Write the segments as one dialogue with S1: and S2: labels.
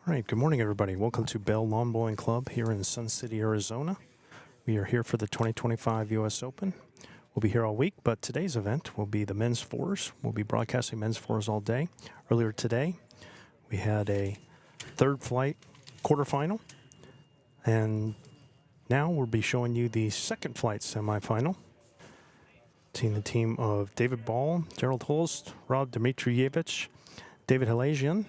S1: All right, good morning, everybody. Welcome to Bell Lawn Bowling Club here in Sun City, Arizona. We are here for the 2025 U.S. Open. We'll be here all week, but today's event will be the men's fours. We'll be broadcasting men's fours all day. Earlier today, we had a third flight quarterfinal, and now we'll be showing you the second flight semifinal. The team of David Ball, Gerard Hulst, Rob Dimitrijevich, David Halajian,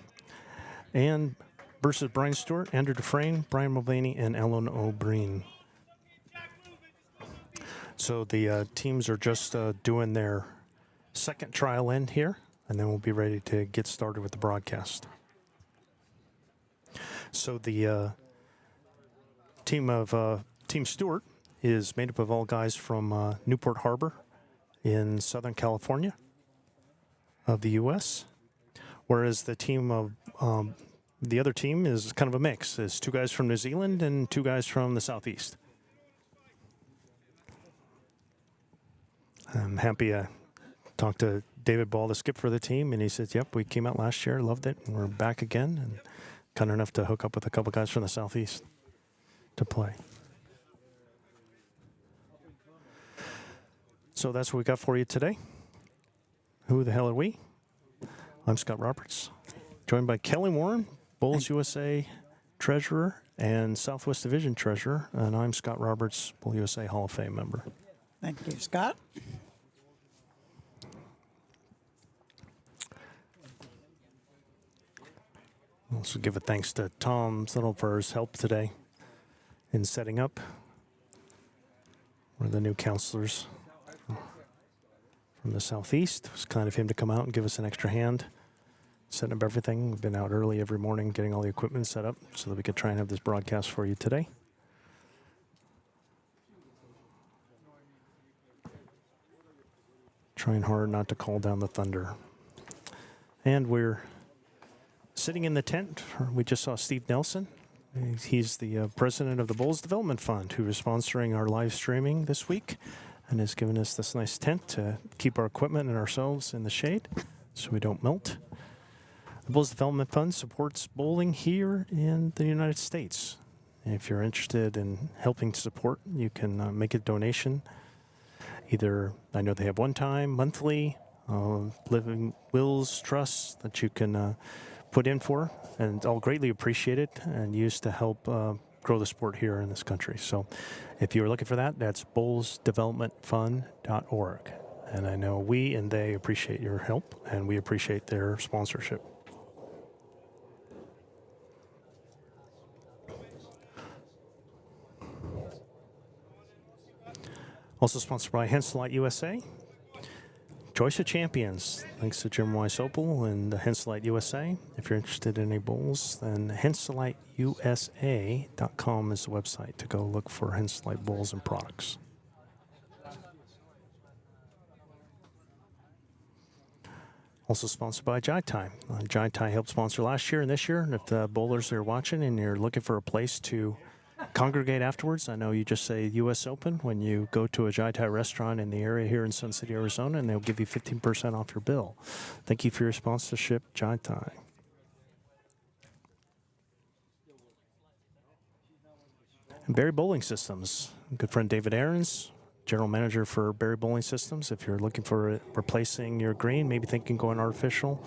S1: and versus Brian Stewart, Andrew Dufresne, Brian Mulvaney, and Alan O'Brien. So the teams are just doing their second trial end here, and then we'll be ready to get started with the broadcast. So the Team Stewart is made up of all guys from Newport Harbor in Southern California of the U.S., whereas the team of the other team is kind of a mix. It's two guys from New Zealand and two guys from the Southeast. I'm happy to talk to David Ball, the skip for the team, and he said, yep, we came out last year, loved it, and we're back again, and kind enough to hook up with a couple guys from the Southeast to play. So that's what we got for you today. Who the hell are we? I'm Scott Roberts, joined by Kelly Warren, Bowls USA Treasurer and Southwest Division Treasurer, and I'm Scott Roberts, Bowl USA Hall of Fame member.
S2: Thank you, Scott.
S1: Also give a thanks to Tom Little for his help today in setting up. We're the new counselors from the Southeast. It was kind of him to come out and give us an extra hand setting up everything. We've been out early every morning getting all the equipment set up so that we could try and have this broadcast for you today. Trying hard not to call down the thunder. And we're sitting in the tent. We just saw Steve Nelson. He's the president of the Bowls Development Fund, who is sponsoring our live streaming this week and has given us this nice tent to keep our equipment and ourselves in the shade so we don't melt. The Bowls Development Fund supports bowling here in the United States. If you're interested in helping to support, you can make a donation. Either, I know they have one-time, monthly, living wills, trusts that you can put in for, and I'll greatly appreciate it and use to help grow the sport here in this country. So if you're looking for that, that's bowlsdevelopmentfund.org. And I know we and they appreciate your help, and we appreciate their sponsorship. Also sponsored by Henselite USA, Choice of Champions. Thanks to Jim Weisopel and Henselite USA. If you're interested in any bowls, then henseliteusa.com is the website to go look for Henselite bowls and products. Also sponsored by Jai Tai. Jai Tai helped sponsor last year and this year. And if the bowlers are watching and you're looking for a place to congregate afterwards, I know you just say U.S. Open when you go to a Jai Tai restaurant in the area here in Sun City, Arizona, and they'll give you 15% off your bill. Thank you for your sponsorship, Jai Tai. And Barry Bowling Systems. Good friend David Aarons, General Manager for Barry Bowling Systems. If you're looking for replacing your green, maybe thinking going artificial,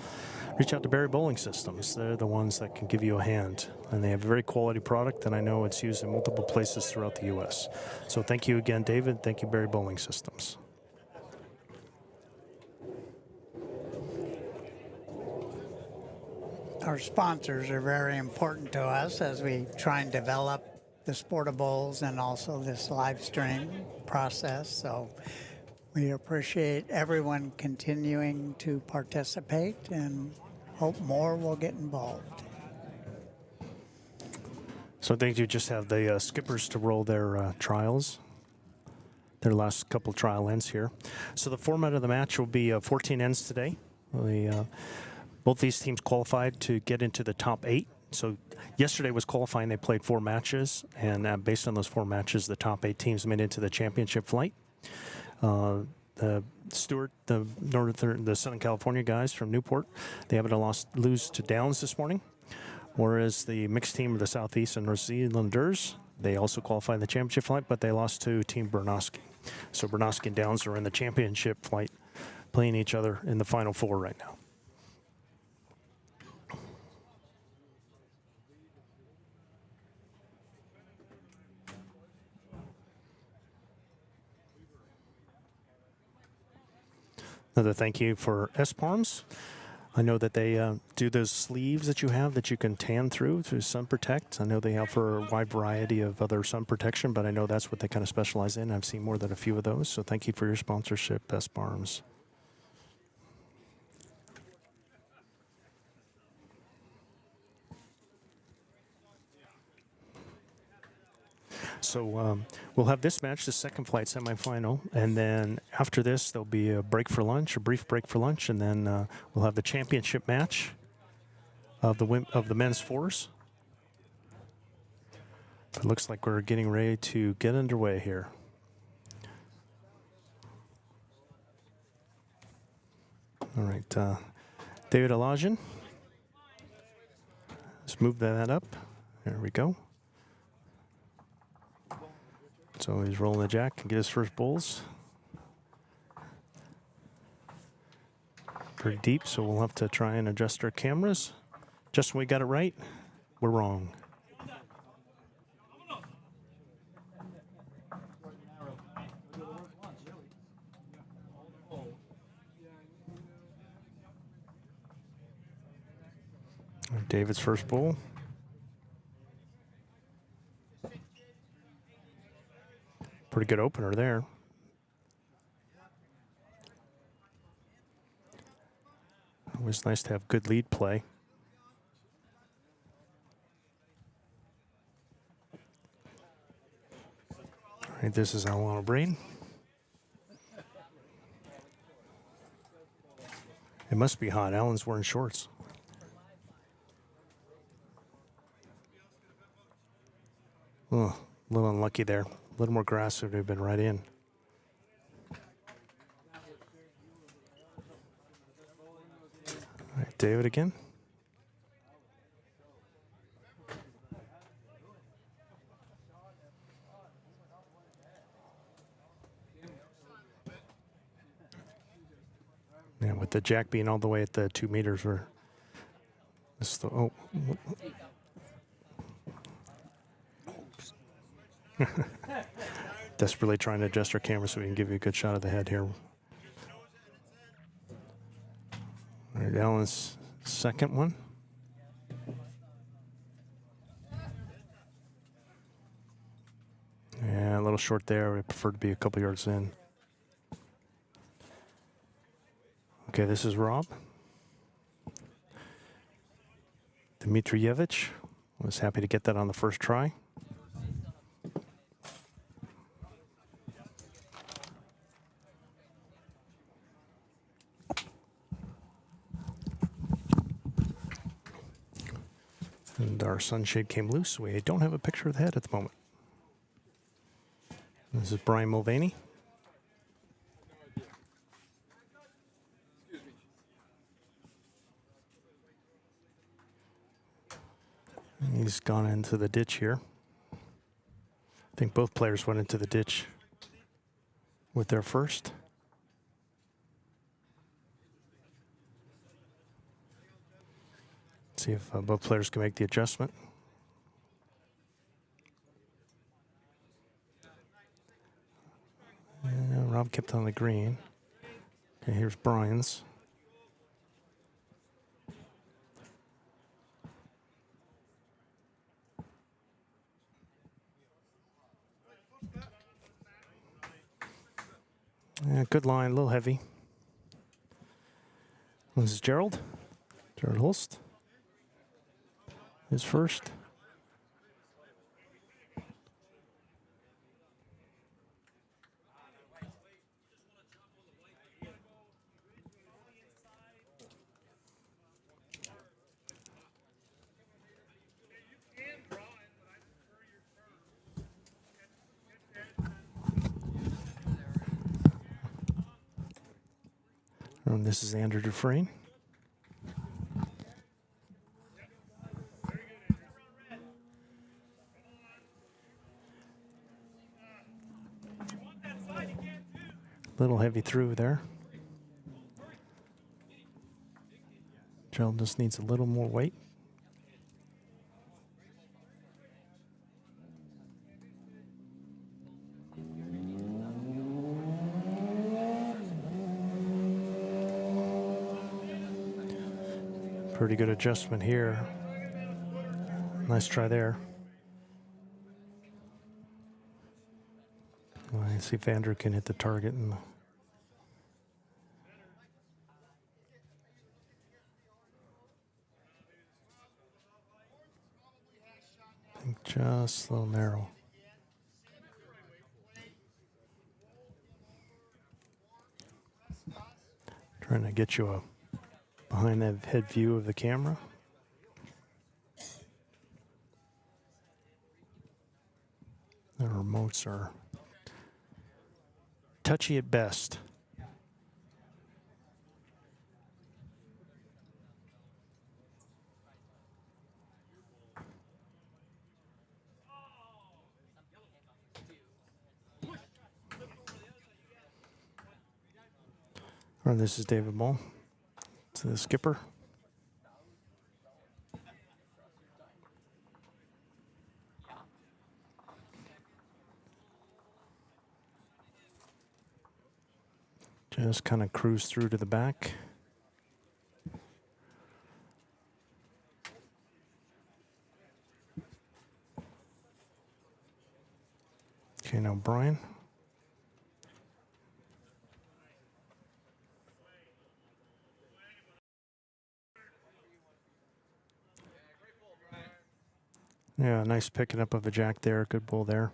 S1: reach out to Barry Bowling Systems. They're the ones that can give you a hand. And they have a very quality product, and I know it's used in multiple places throughout the U.S. So thank you again, David. Thank you, Barry Bowling Systems.
S2: Our sponsors are very important to us as we try and develop the sport of bowls and also this live stream process. So we appreciate everyone continuing to participate and hope more will get involved.
S1: So I think you just have the skippers to roll their trials, their last couple trial ends here. So the format of the match will be 14 ends today. Both these teams qualified to get into the top 8. So yesterday was qualifying. They played 4 matches, and based on those 4 matches, the top 8 teams made into the championship flight. The Stewart, the Southern California guys from Newport, they happened to lose to Downs this morning. Whereas the mixed team of the Southeast and New Zealanders, they also qualified in the championship flight, but they lost to Team Bernoski. So Bernoski and Downs are in the championship flight, playing each other in the Final Four right now. Another thank you for S-Palms. I know that they do those sleeves that you have that you can tan through Sun Protect. I know they offer a wide variety of other sun protection, but I know that's what they kind of specialize in. I've seen more than a few of those, so thank you for your sponsorship, S-Palms. So we'll have this match, the second flight semifinal, and then after this there'll be a break for lunch, a brief break for lunch, and then we'll have the championship match of the men's fours. It looks like we're getting ready to get underway here. All right, David Halajian. Let's move that up. There we go. So he's rolling the jack and get his first bowls. Pretty deep, so we'll have to try and adjust our cameras. Just when we got it right, we're wrong. All right, David's first bowl. Pretty good opener there. Always nice to have good lead play. All right, this is Alan O'Brien. It must be hot. Alan's wearing shorts. Oh, a little unlucky there. A little more grass would have been right in. All right, David again. Yeah, with the jack being all the way at the 2 meters, we're this the oh. Desperately trying to adjust our camera so we can give you a good shot of the head here. All right, Alan's second one. Yeah, a little short there. I prefer to be a couple yards in. Okay, this is Rob. Dimitrijevich was happy to get that on the first try. And our sunshade came loose. We don't have a picture of the head at the moment. This is Brian Mulvaney. He's gone into the ditch here. I think both players went into the ditch with their first. See if both players can make the adjustment. And Rob kept on the green. Okay, here's Brian's. Yeah, good line, a little heavy. This is Gerard Hulst. His first. And this is Andrew Dufresne. Little heavy through there. Gel just needs a little more weight. Pretty good adjustment here. Nice try there. Let's see if Andrew can hit the target. And I think just a little narrow. Trying to get you a behind that head view of the camera. The remotes are touchy at best. All right, this is David Ball. To the skipper. Just kind of cruise through to the back. Okay, now Brian. Yeah, nice picking up of a jack there. Good bull there.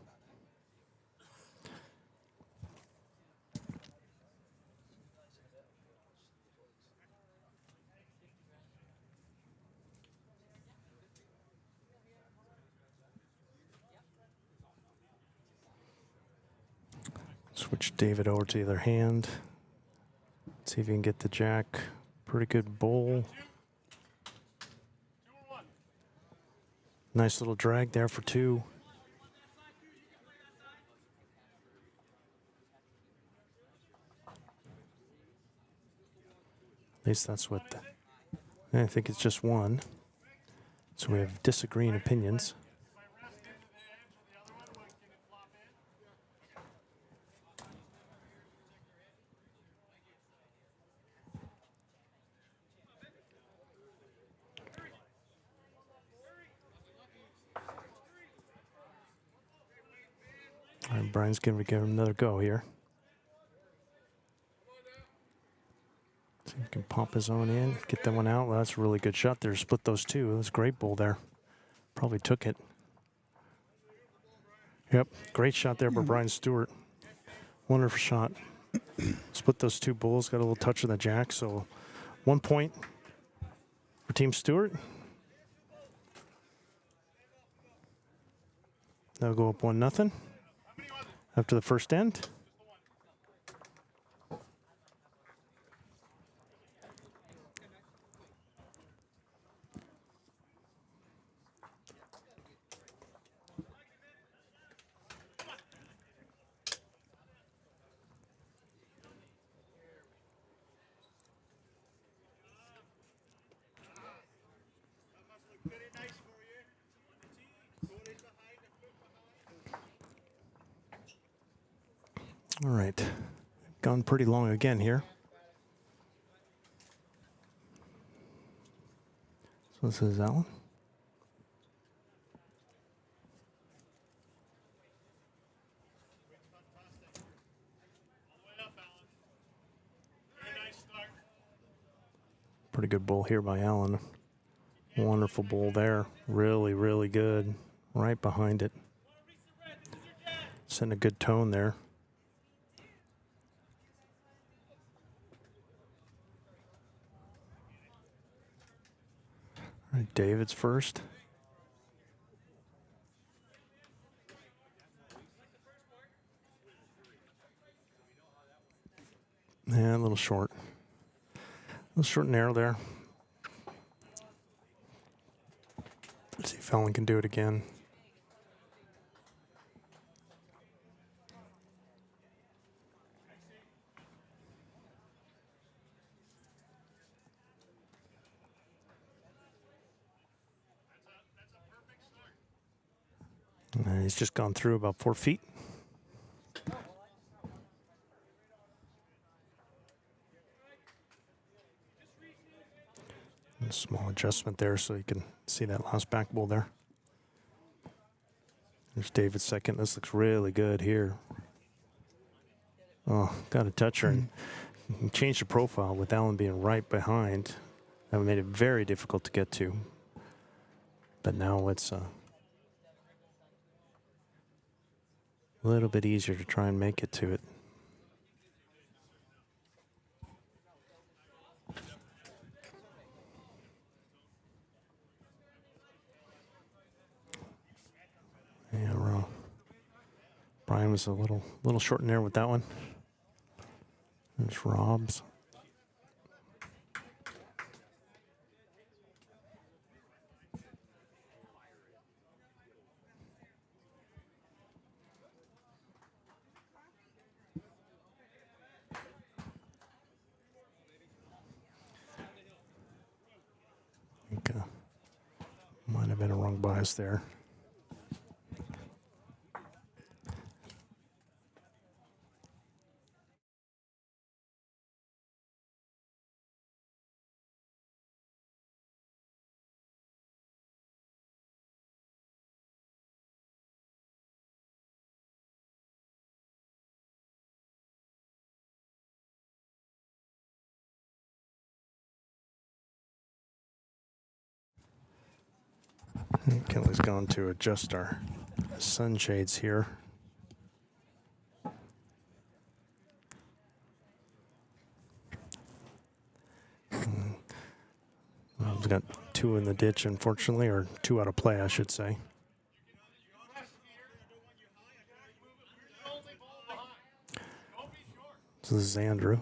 S1: Switch David over to the other hand. See if you can get the jack. Pretty good bull. Nice little drag there for two. At least that's what I think it's just one. So we have disagreeing opinions. All right, Brian's going to give him another go here. See if he can pop his own in, get that one out. Well, that's a really good shot there. Split those two. It was a great bull there. Probably took it. Yep, great shot there by Brian Stewart. Wonderful shot. Split those two bulls, got a little touch of the jack. So 1 point for Team Stewart. They'll go up 1-0 after the first end. All right, gone pretty long again here. So this is Alan. Pretty good bull here by Alan. Wonderful bull there. Really, really good. Right behind it. Setting a good tone there. All right, David's first. Yeah, a little short. A little short and narrow there. Let's see if Alan can do it again. He's just gone through about 4 feet. A small adjustment there so you can see that last back bull there. There's David's second. This looks really good here. Oh, got a toucher and changed the profile with Alan being right behind. That made it very difficult to get to. But now it's a little bit easier to try and make it to it. Yeah, Brian was a little short in there with that one. There's Rob's. I think might have been a wrong bias there. Kelly's going to adjust our sunshades here. We've got 2 in the ditch, unfortunately, or 2 out of play, I should say. So this is Andrew.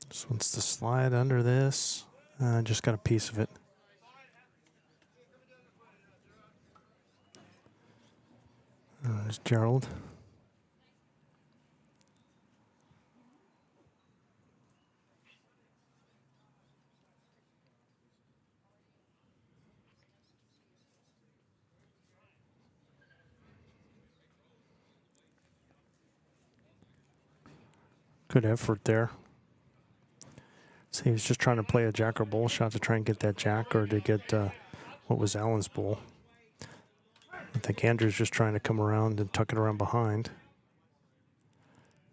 S1: Just wants to slide under this. Just got a piece of it. There's Gerald. Good effort there. So he was just trying to play a jack or bull shot to try and get that jack or to get what was Alan's bull. I think Andrew's just trying to come around and tuck it around behind.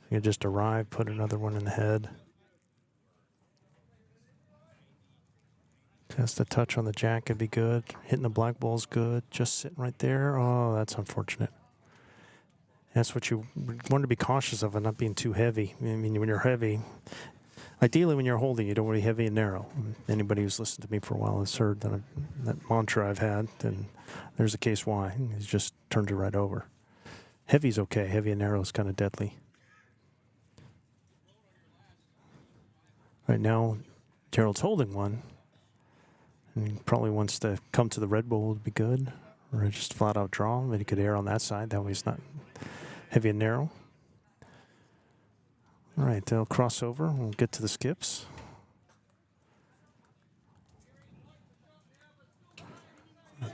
S1: He just arrived, put another one in the head. Just a touch on the jack could be good. Hitting the black ball's good. Just sitting right there. Oh, that's unfortunate. That's what you want to be cautious of, and not being too heavy. I mean, when you're heavy, ideally when you're holding, you don't want to be heavy and narrow. Anybody who's listened to me for a while has heard that mantra I've had, and there's a case why. He's just turned it right over. Heavy's okay. Heavy and narrow is kind of deadly. Right now, Gerald's holding one. And he probably wants to come to the red bull would be good. Or just flat out draw. But he could err on that side. That way he's not heavy and narrow. All right, they'll cross over. We'll get to the skips.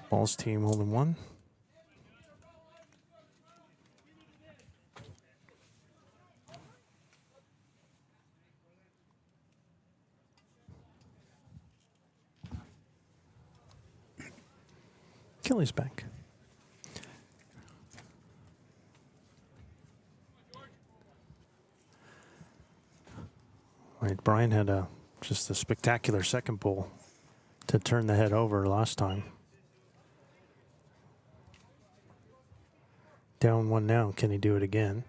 S1: Ball's team holding one. Kelly's back. All right, Brian had just a spectacular second bull to turn the head over last time. Down one now. Can he do it again?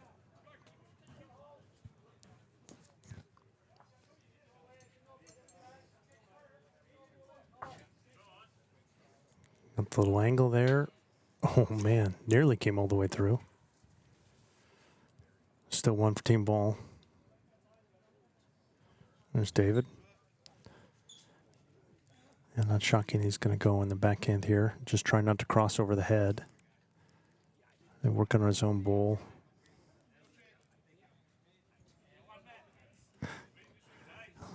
S1: Up the little angle there. Oh, man. Nearly came all the way through. Still one for team ball. There's David. And not shocking he's going to go in the backhand here. Just trying not to cross over the head. And working on his own bull.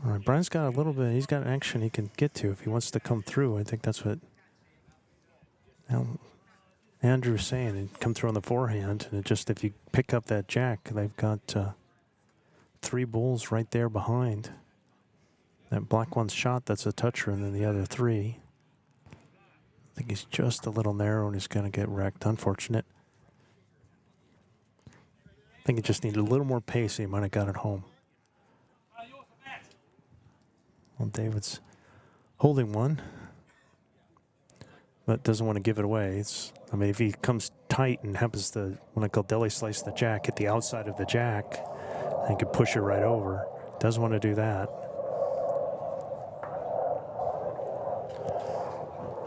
S1: All right, Brian's got a little bit. He's got action he can get to if he wants to come through. I think that's what Andrew's saying. He'd come through on the forehand, and it just if you pick up that jack, they've got 3 bulls right there behind. That black one's shot, that's a toucher, and then the other 3. I think he's just a little narrow and he's going to get wrecked. Unfortunate. I think he just needed a little more pace. He might have got it home. Well, David's holding one, but doesn't want to give it away. I mean, if he comes tight and happens to, when I call deli slice the jack, hit the outside of the jack, he could push it right over. Doesn't want to do that.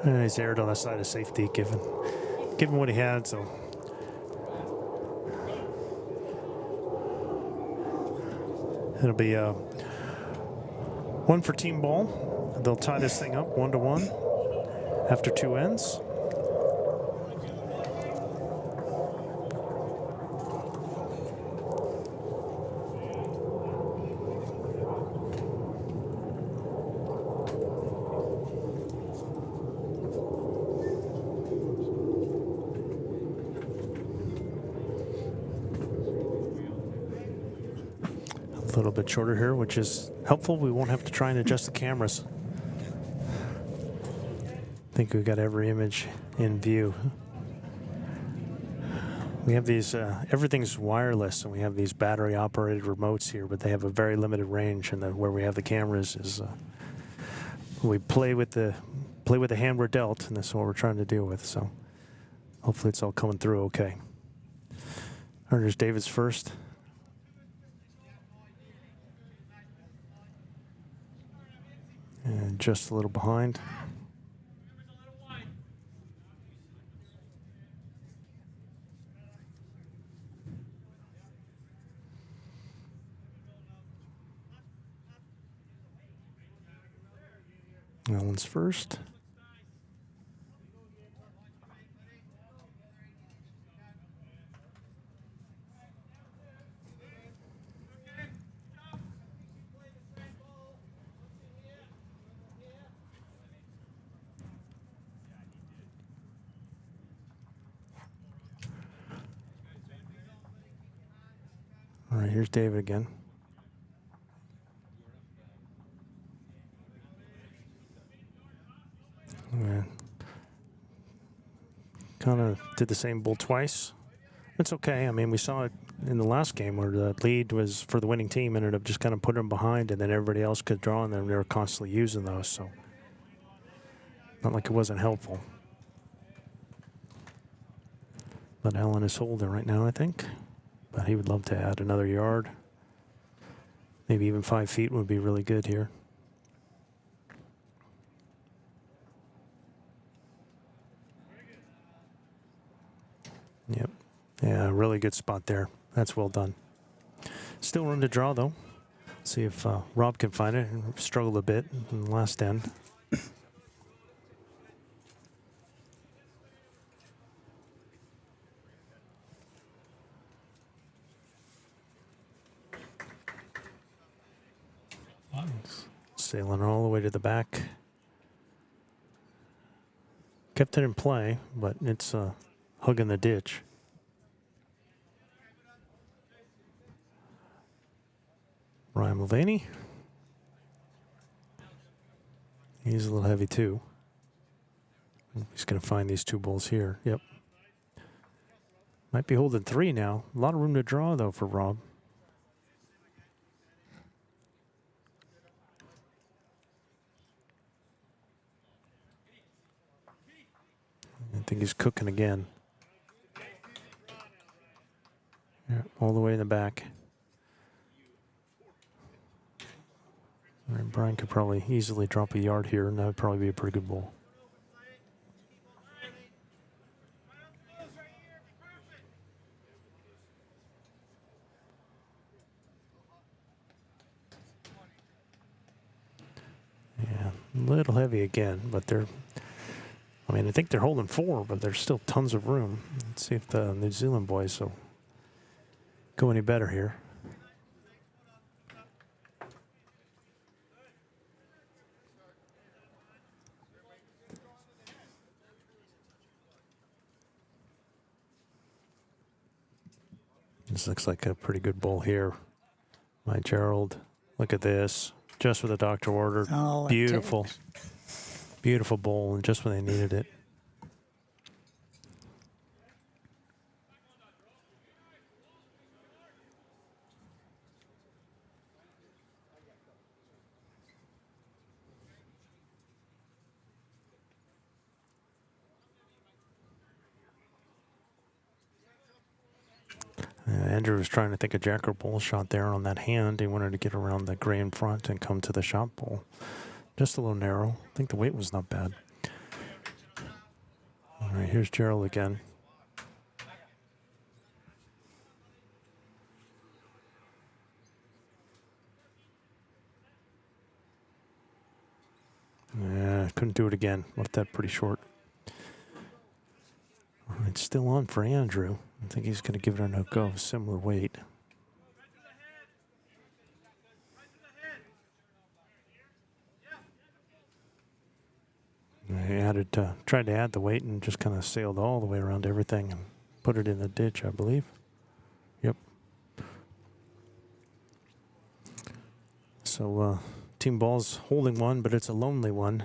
S1: And he's aired on the side of safety, given what he had. So it'll be 1 for team ball. They'll tie this thing up 1-1 after 2 ends. A little bit shorter here, which is helpful. We won't have to try and adjust the cameras. I think we've got every image in view. We have these, everything's wireless, and we have these battery operated remotes here, but they have a very limited range, and where we have the cameras is we play with the hand we're dealt, and that's what we're trying to deal with. So hopefully it's all coming through okay. All right, here's David's first. And just a little behind. That one's first. All right, here's David again. Yeah. Kind of did the same bull twice. It's okay. I mean, we saw it in the last game where the lead was for the winning team, ended up just kind of putting them behind, and then everybody else could draw, and then they were constantly using those. So not like it wasn't helpful. But Alan is holding right now, I think. But he would love to add another yard. Maybe even 5 feet would be really good here. Yep. Yeah, really good spot there. That's well done. Still room to draw, though. See if Rob can find it. Struggled a bit in the last end. Sailing all the way to the back. Kept it in play, but it's hugging the ditch. Ryan Mulvaney. He's a little heavy too. He's going to find these 2 bulls here. Yep. Might be holding 3 now. A lot of room to draw though for Rob. I think he's cooking again. Yeah, all the way in the back. All right, Brian could probably easily drop a yard here, and that would probably be a pretty good ball. Yeah, a little heavy again, but they're, I mean, I think they're holding 4, but there's still tons of room. Let's see if the New Zealand boys will go any better here. This looks like a pretty good bowl here. My Gerald, look at this. Just what the doctor ordered.
S2: All it
S1: Beautiful.
S2: takes.
S1: Beautiful bowl, and just when they needed it. Andrew was trying to think a jacker bowl shot there on that hand. He wanted to get around the gray in front and come to the shot bowl. Just a little narrow. I think the weight was not bad. All right, here's Gerald again. Yeah, couldn't do it again. Left that pretty short. All right, still on for Andrew. I think he's going to give it a go. Similar weight. He added, tried to add the weight and just kind of sailed all the way around everything and put it in the ditch, I believe. Yep. So team ball's holding one, but it's a lonely one.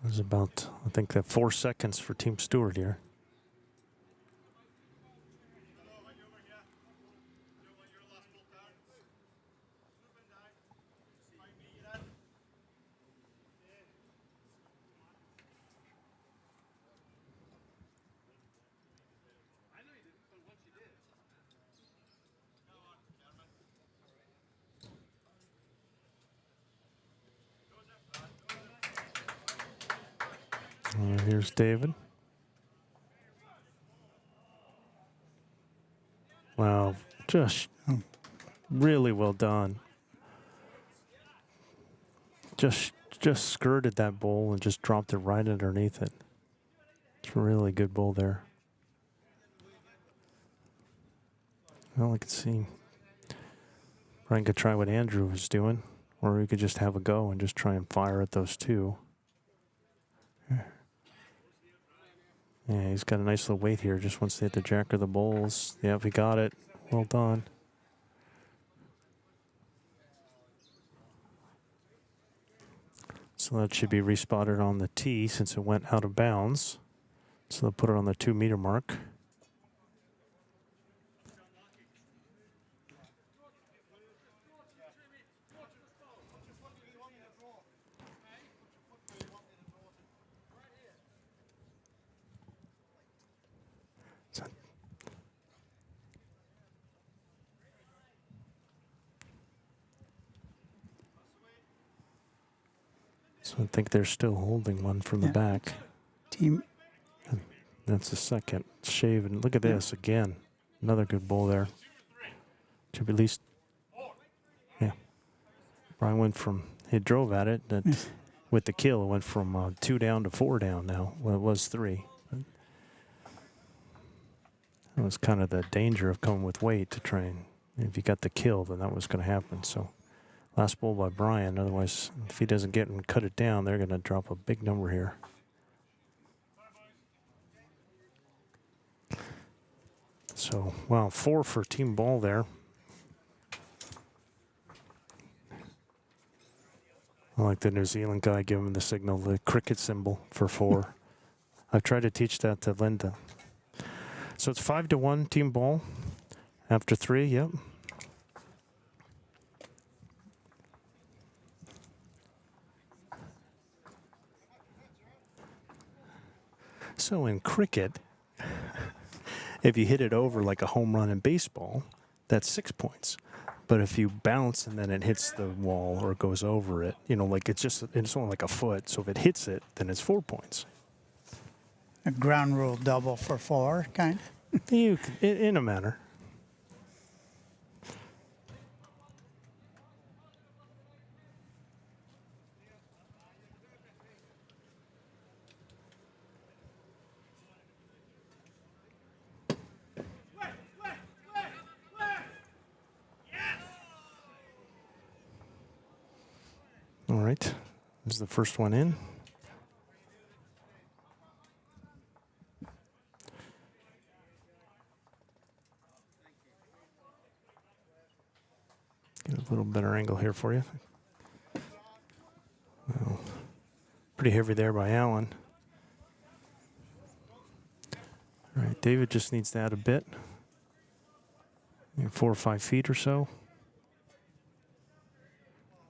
S1: There's about, I think, 4 seconds for Team Stewart here. Here's David. Wow, just really well done. Just skirted that bowl and just dropped it right underneath it. It's a really good bowl there. Well, I could see Brian could try what Andrew was doing, or he could just have a go and just try and fire at those two. Yeah, he's got a nice little weight here. Just wants to hit the jack of the bowls. Yep, he got it. Well done. So that should be respotted on the tee since it went out of bounds. So they'll put it on the 2 meter mark. So I think they're still holding one from the back.
S2: Team.
S1: That's the second shave. And look at this again. Another good bowl there. Should be at least, yeah. Brian went from, he drove at it. With the kill, it went from 2 down to 4 down now. Well, it was 3. That was kind of the danger of coming with weight to try and, if you got the kill, then that was going to happen. So last bowl by Brian. Otherwise, if he doesn't get and cut it down, they're going to drop a big number here. So, wow, 4 for team ball there. I like the New Zealand guy giving the signal, the cricket symbol for 4. I've tried to teach that to Linda. So it's 5-1 team ball after 3, yep. So in cricket, if you hit it over like a home run in baseball, that's 6 points. But if you bounce and then it hits the wall or goes over it, you know, like it's only like a foot. So if it hits it, then it's 4 points.
S2: A ground rule double for 4, kind of.
S1: In a manner. All right, this is the first one in. Get a little better angle here for you. Well, pretty heavy there by Alan. All right, David just needs to add a bit. 4 or 5 feet or so.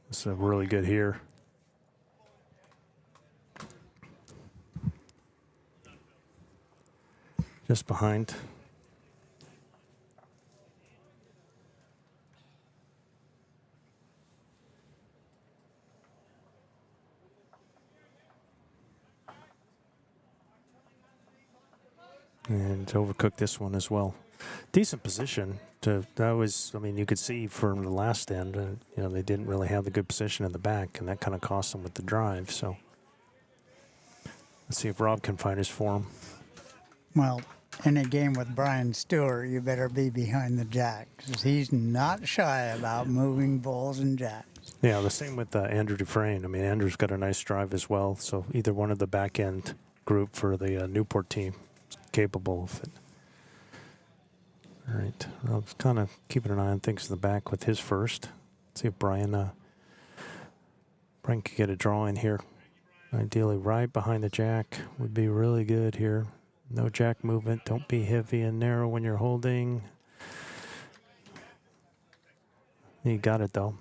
S1: This is a really good here. Just behind. And overcooked this one as well. Decent position. That was, I mean, you could see from the last end, you know, they didn't really have the good position in the back, and that kind of cost them with the drive. So let's see if Rob can find his form.
S2: Well, in a game with Brian Stewart, you better be behind the jack, because he's not shy about moving bulls and jacks.
S1: Yeah, the same with Andrew Dufresne. I mean, Andrew's got a nice drive as well. So either one of the back end group for the Newport team is capable of it. All right, I was kind of keeping an eye on things in the back with his first. Let's see if Brian could get a draw in here. Ideally, right behind the jack would be really good here. No jack movement. Don't be heavy and narrow when you're holding. He got it though.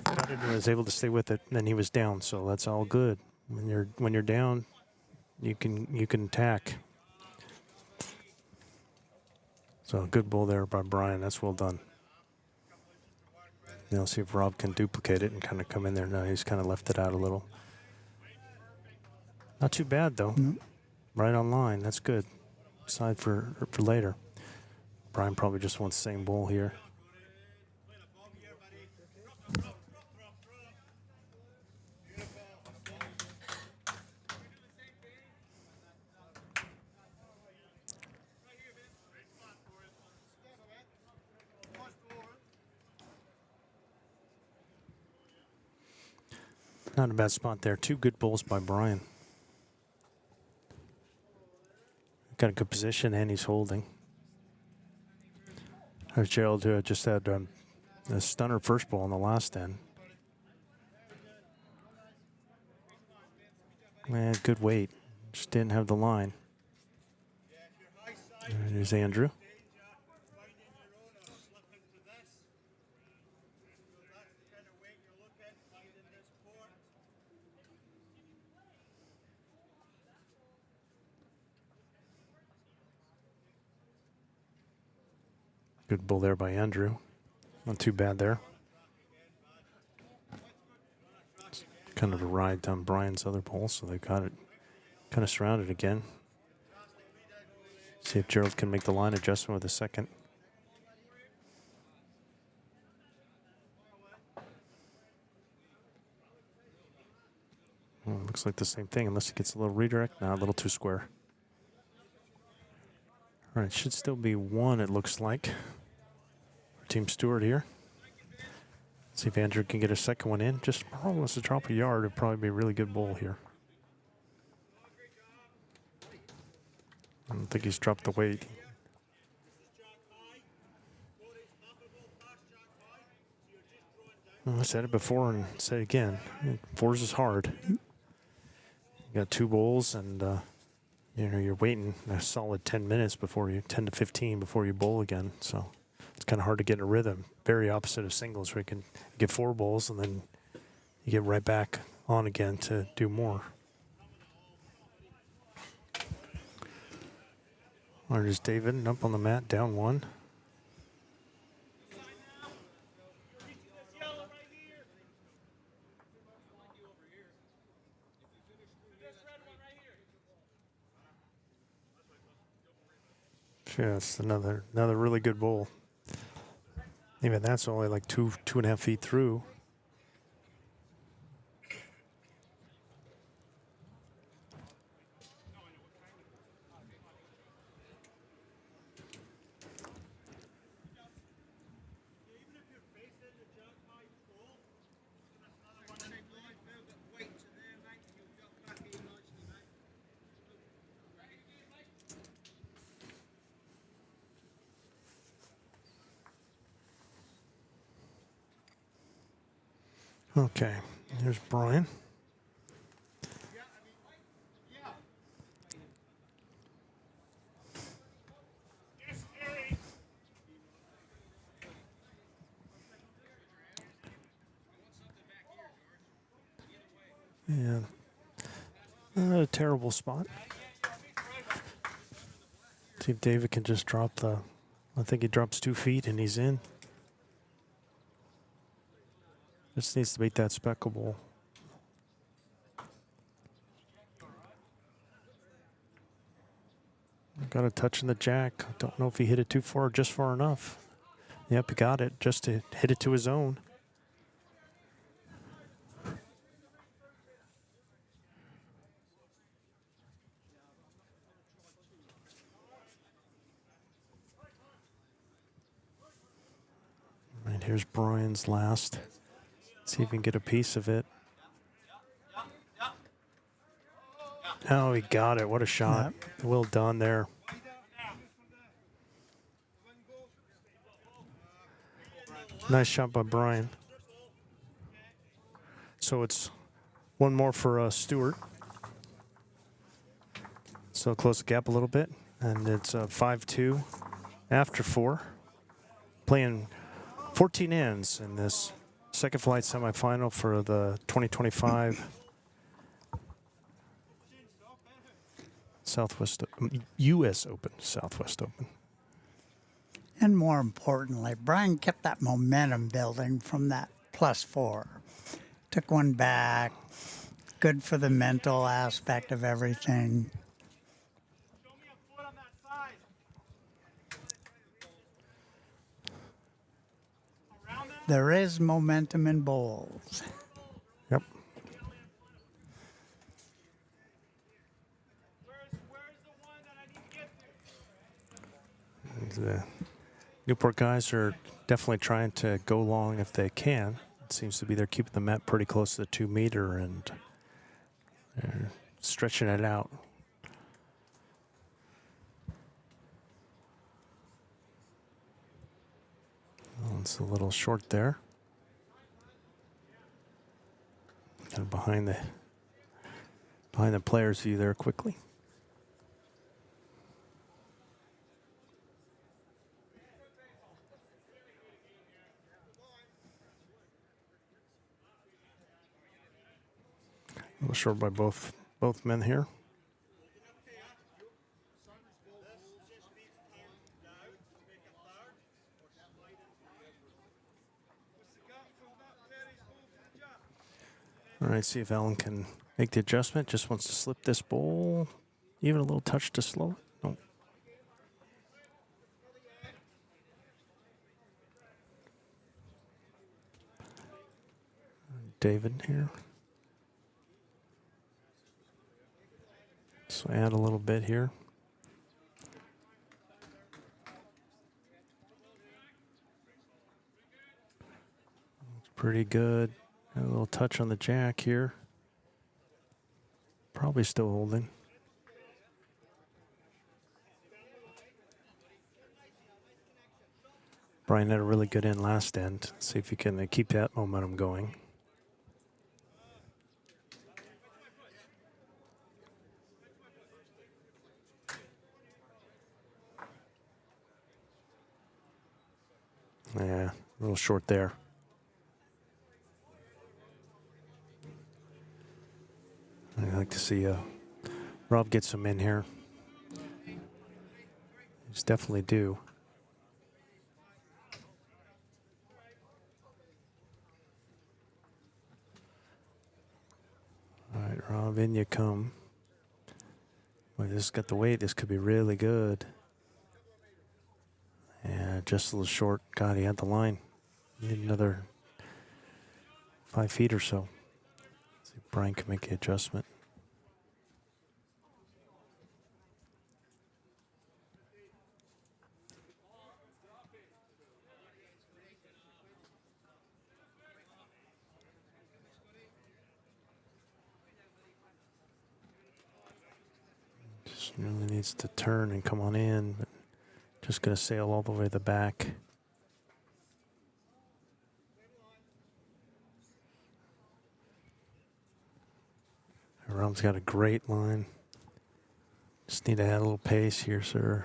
S1: Got it and was able to stay with it. And then he was down, so that's all good. When you're down, you can attack. So a good bull there by Brian. That's well done. Now see if Rob can duplicate it and kind of come in there. No, he's kind of left it out a little. Not too bad though. Right on line. That's good. Side for later. Brian probably just wants the same bull here. Not a bad spot there. 2 good bulls by Brian. Got a good position and he's holding. There's Gerald who just had a stunner first bull on the last end. Man, good weight. Just didn't have the line. There's Andrew. Good bull there by Andrew. Not too bad there. It's kind of a ride down Brian's other bull, so they got it kind of surrounded again. See if Gerald can make the line adjustment with a second. Well, looks like the same thing, unless he gets a little redirect. Nah, a little too square. All right, should still be 1, it looks like, for Team Stewart here. See if Andrew can get a second one in. Just almost a drop a yard. It'd probably be a really good bull here. I don't think he's dropped the weight. Well, I said it before and said it again. 4s is hard. You got 2 bulls and you know, you're waiting a solid 10 minutes before you, 10 to 15 before you bowl again. So it's kind of hard to get in a rhythm. Very opposite of singles where you can get 4 bowls and then you get right back on again to do more. There's David up on the mat, down 1. Yes, another really good bowl. Even that's only like 2.5 feet through. Okay, here's Brian. Yeah, not a terrible spot. See if David can just drop the, I think he drops 2 feet and he's in. Just needs to beat that speckable. Got a touch in the jack. Don't know if he hit it too far or just far enough. Yep, he got it just to hit it to his own. Right, here's Brian's last. See if he can get a piece of it. Oh, he got it. What a shot.
S2: Yep.
S1: Well done there. Nice shot by Brian. So it's one more for Stewart. So close the gap a little bit. And it's 5-2 after 4. Playing 14 ends in this second flight semifinal for the 2025 U.S. Open, Southwest Open.
S2: And more importantly, Brian kept that momentum building from that +4. Took one back. Good for the mental aspect of everything. There is momentum in bowls.
S1: Yep. The Newport guys are definitely trying to go long if they can. It seems to be they're keeping the mat pretty close to the 2 meter and they're stretching it out. Oh, it's a little short there. Kind of behind the player's view there quickly. A little short by both men here. All right, see if Alan can make the adjustment. Just wants to slip this bowl. Even a little touch to slow it. Nope. David here. So add a little bit here. It's pretty good. A little touch on the jack here. Probably still holding. Brian had a really good end last end. See if he can keep that momentum going. Yeah, a little short there. I'd like to see Rob get some in here. He's definitely due. All right, Rob, in you come. Boy, this has got the weight. This could be really good. Yeah, just a little short. God, he had the line. Need another 5 feet or so. See if Brian can make the adjustment. Just really needs to turn and come on in, but just going to sail all the way to the back. Rome's got a great line. Just need to add a little pace here, sir.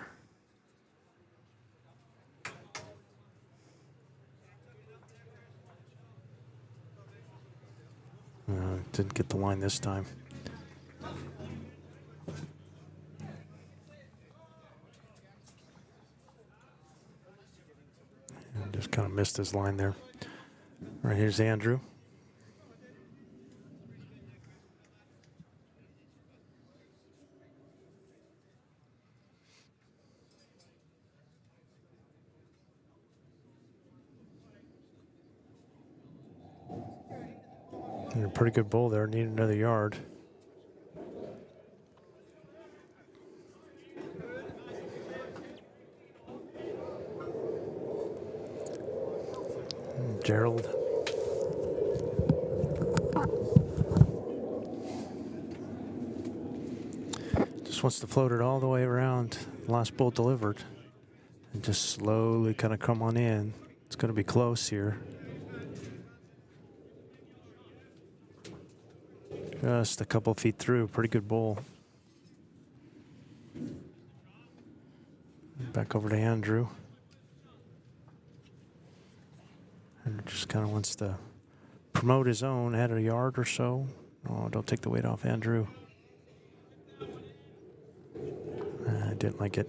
S1: Didn't get the line this time. And just kind of missed his line there. All right, here's Andrew. And a pretty good bull there. Need another yard. Gerald. Just wants to float it all the way around. Last bull delivered. And just slowly kind of come on in. It's going to be close here. Just a couple feet through. Pretty good bull. Back over to Andrew. And just kind of wants to promote his own, add a yard or so. Oh, don't take the weight off Andrew. I didn't like it.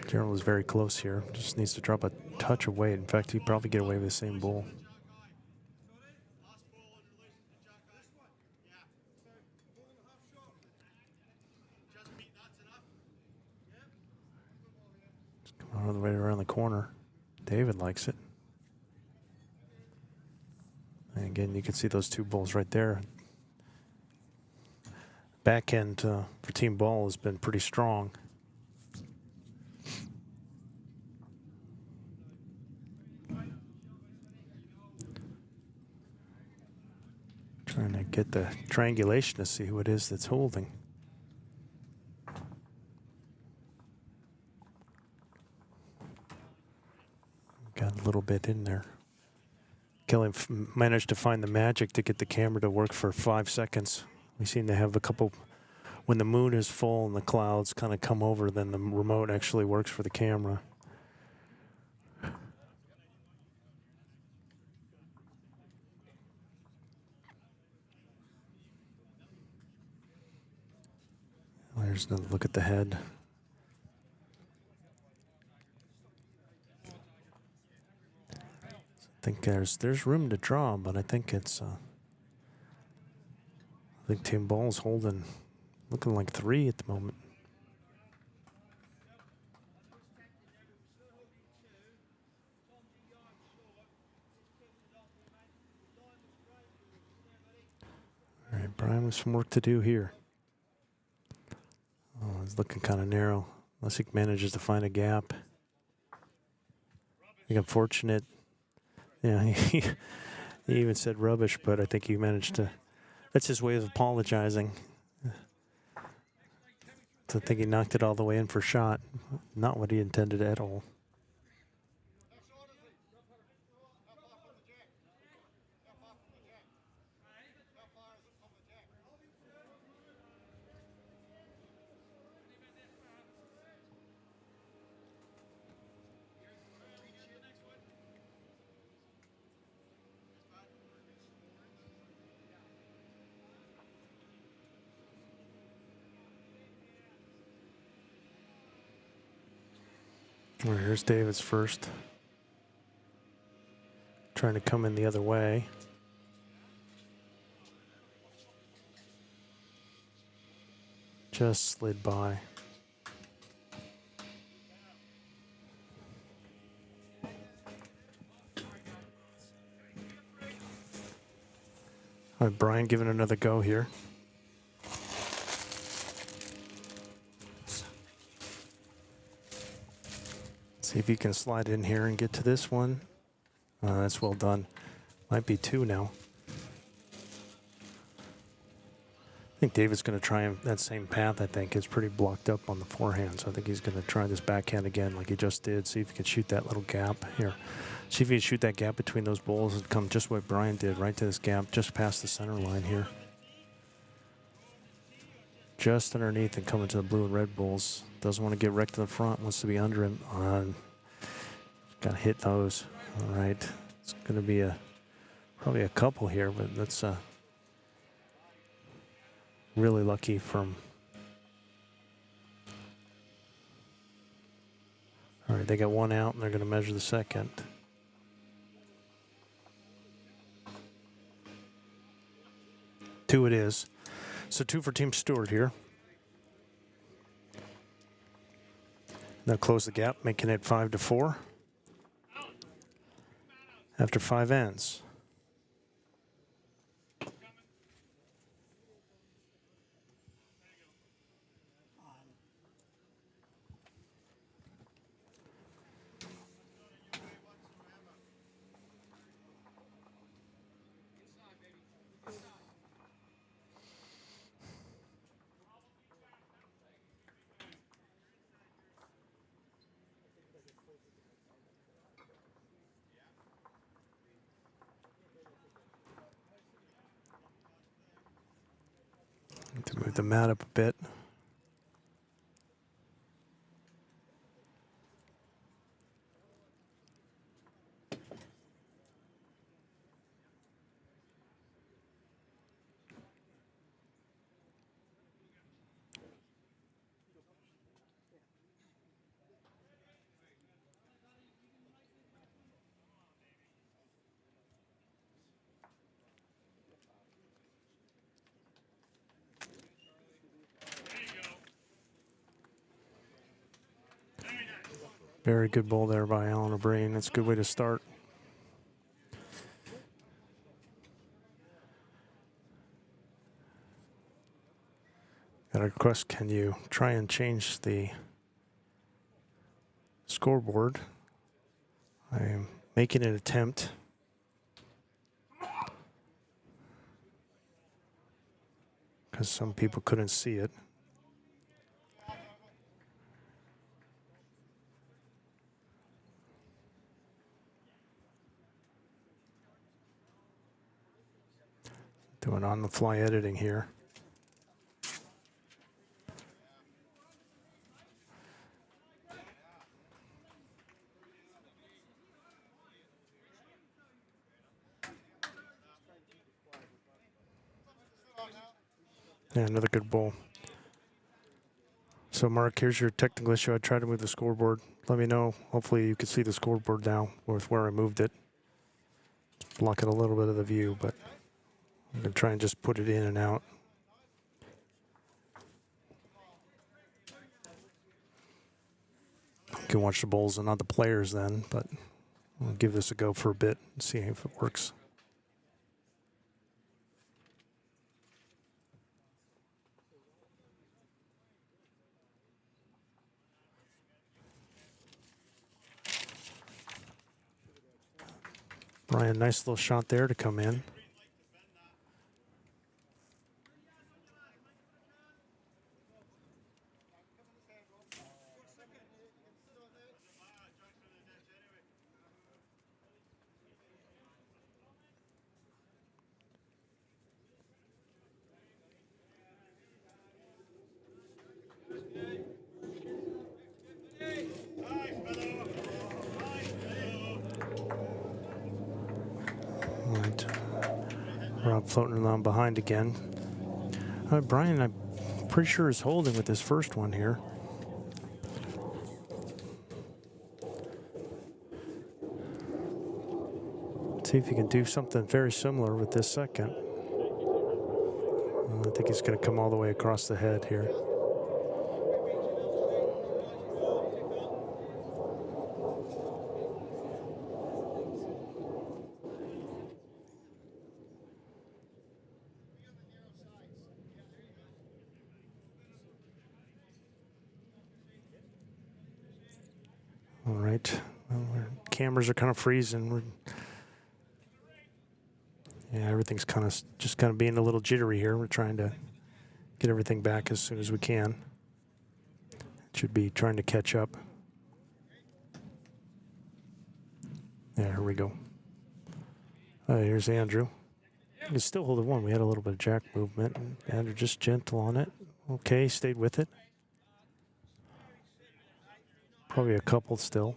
S1: Gerald is very close here. Just needs to drop a touch of weight. In fact, he'd probably get away with the same bull. All the way around the corner. David likes it. And again, you can see those two bulls right there. Back end for Team Ball has been pretty strong. Trying to get the triangulation to see who it is that's holding. Got a little bit in there. Kelly managed to find the magic to get the camera to work for 5 seconds. We seem to have a couple, when the moon is full and the clouds kind of come over, then the remote actually works for the camera. There's another look at the head. I think there's room to draw, but I think it's I think Team Ball's holding, looking like 3 at the moment. All right, Brian with some work to do here. Oh, it's looking kind of narrow, unless he manages to find a gap. I think I'm fortunate. Yeah, he even said rubbish, but I think he managed to. That's his way of apologizing. I think he knocked it all the way in for shot. Not what he intended at all. Well, here's David's first. Trying to come in the other way. Just slid by. All right, Brian giving another go here. See if he can slide in here and get to this one. That's well done. Might be 2 now. think David's going to try that same path. I think it's pretty blocked up on the forehand, so I think he's going to try this backhand again like he just did. See if he can shoot that little gap here. See if he can shoot that gap between those bowls and come just what Brian did, right to this gap, just past the center line here. Just underneath and coming to the blue and red bowls. Doesn't want to get wrecked to the front, wants to be under him. Got to hit those. All right. It's going to be probably a couple here, but that's really lucky from. All right, they got one out, and they're going to measure the second. Two it is. So 2 for Team Stewart here. They'll close the gap, making it 5-4. After 5 ends. To move the mat up a bit. Very good ball there by Alan O'Brien. That's a good way to start. Got a request, can you try and change the scoreboard? I am making an attempt. Because some people couldn't see it. Doing on-the-fly editing here. Yeah, another good ball. So, Mark, here's your technical issue. I tried to move the scoreboard. Let me know. Hopefully you can see the scoreboard now with where I moved it. Blocking a little bit of the view, but I'm going to try and just put it in and out. You can watch the bowls and not the players then, but we'll give this a go for a bit and see if it works. Brian, nice little shot there to come in. Rob floating along behind again. Brian, I'm pretty sure is holding with this first one here. See if he can do something very similar with this second. I think he's going to come all the way across the head here. All right, well, cameras are kind of freezing. Yeah, everything's just kind of being a little jittery here. We're trying to get everything back as soon as we can. Should be trying to catch up. Yeah, here we go. Here's Andrew. He's still holding one. We had a little bit of jack movement. Andrew just gentle on it. Okay, stayed with it. Probably a couple still.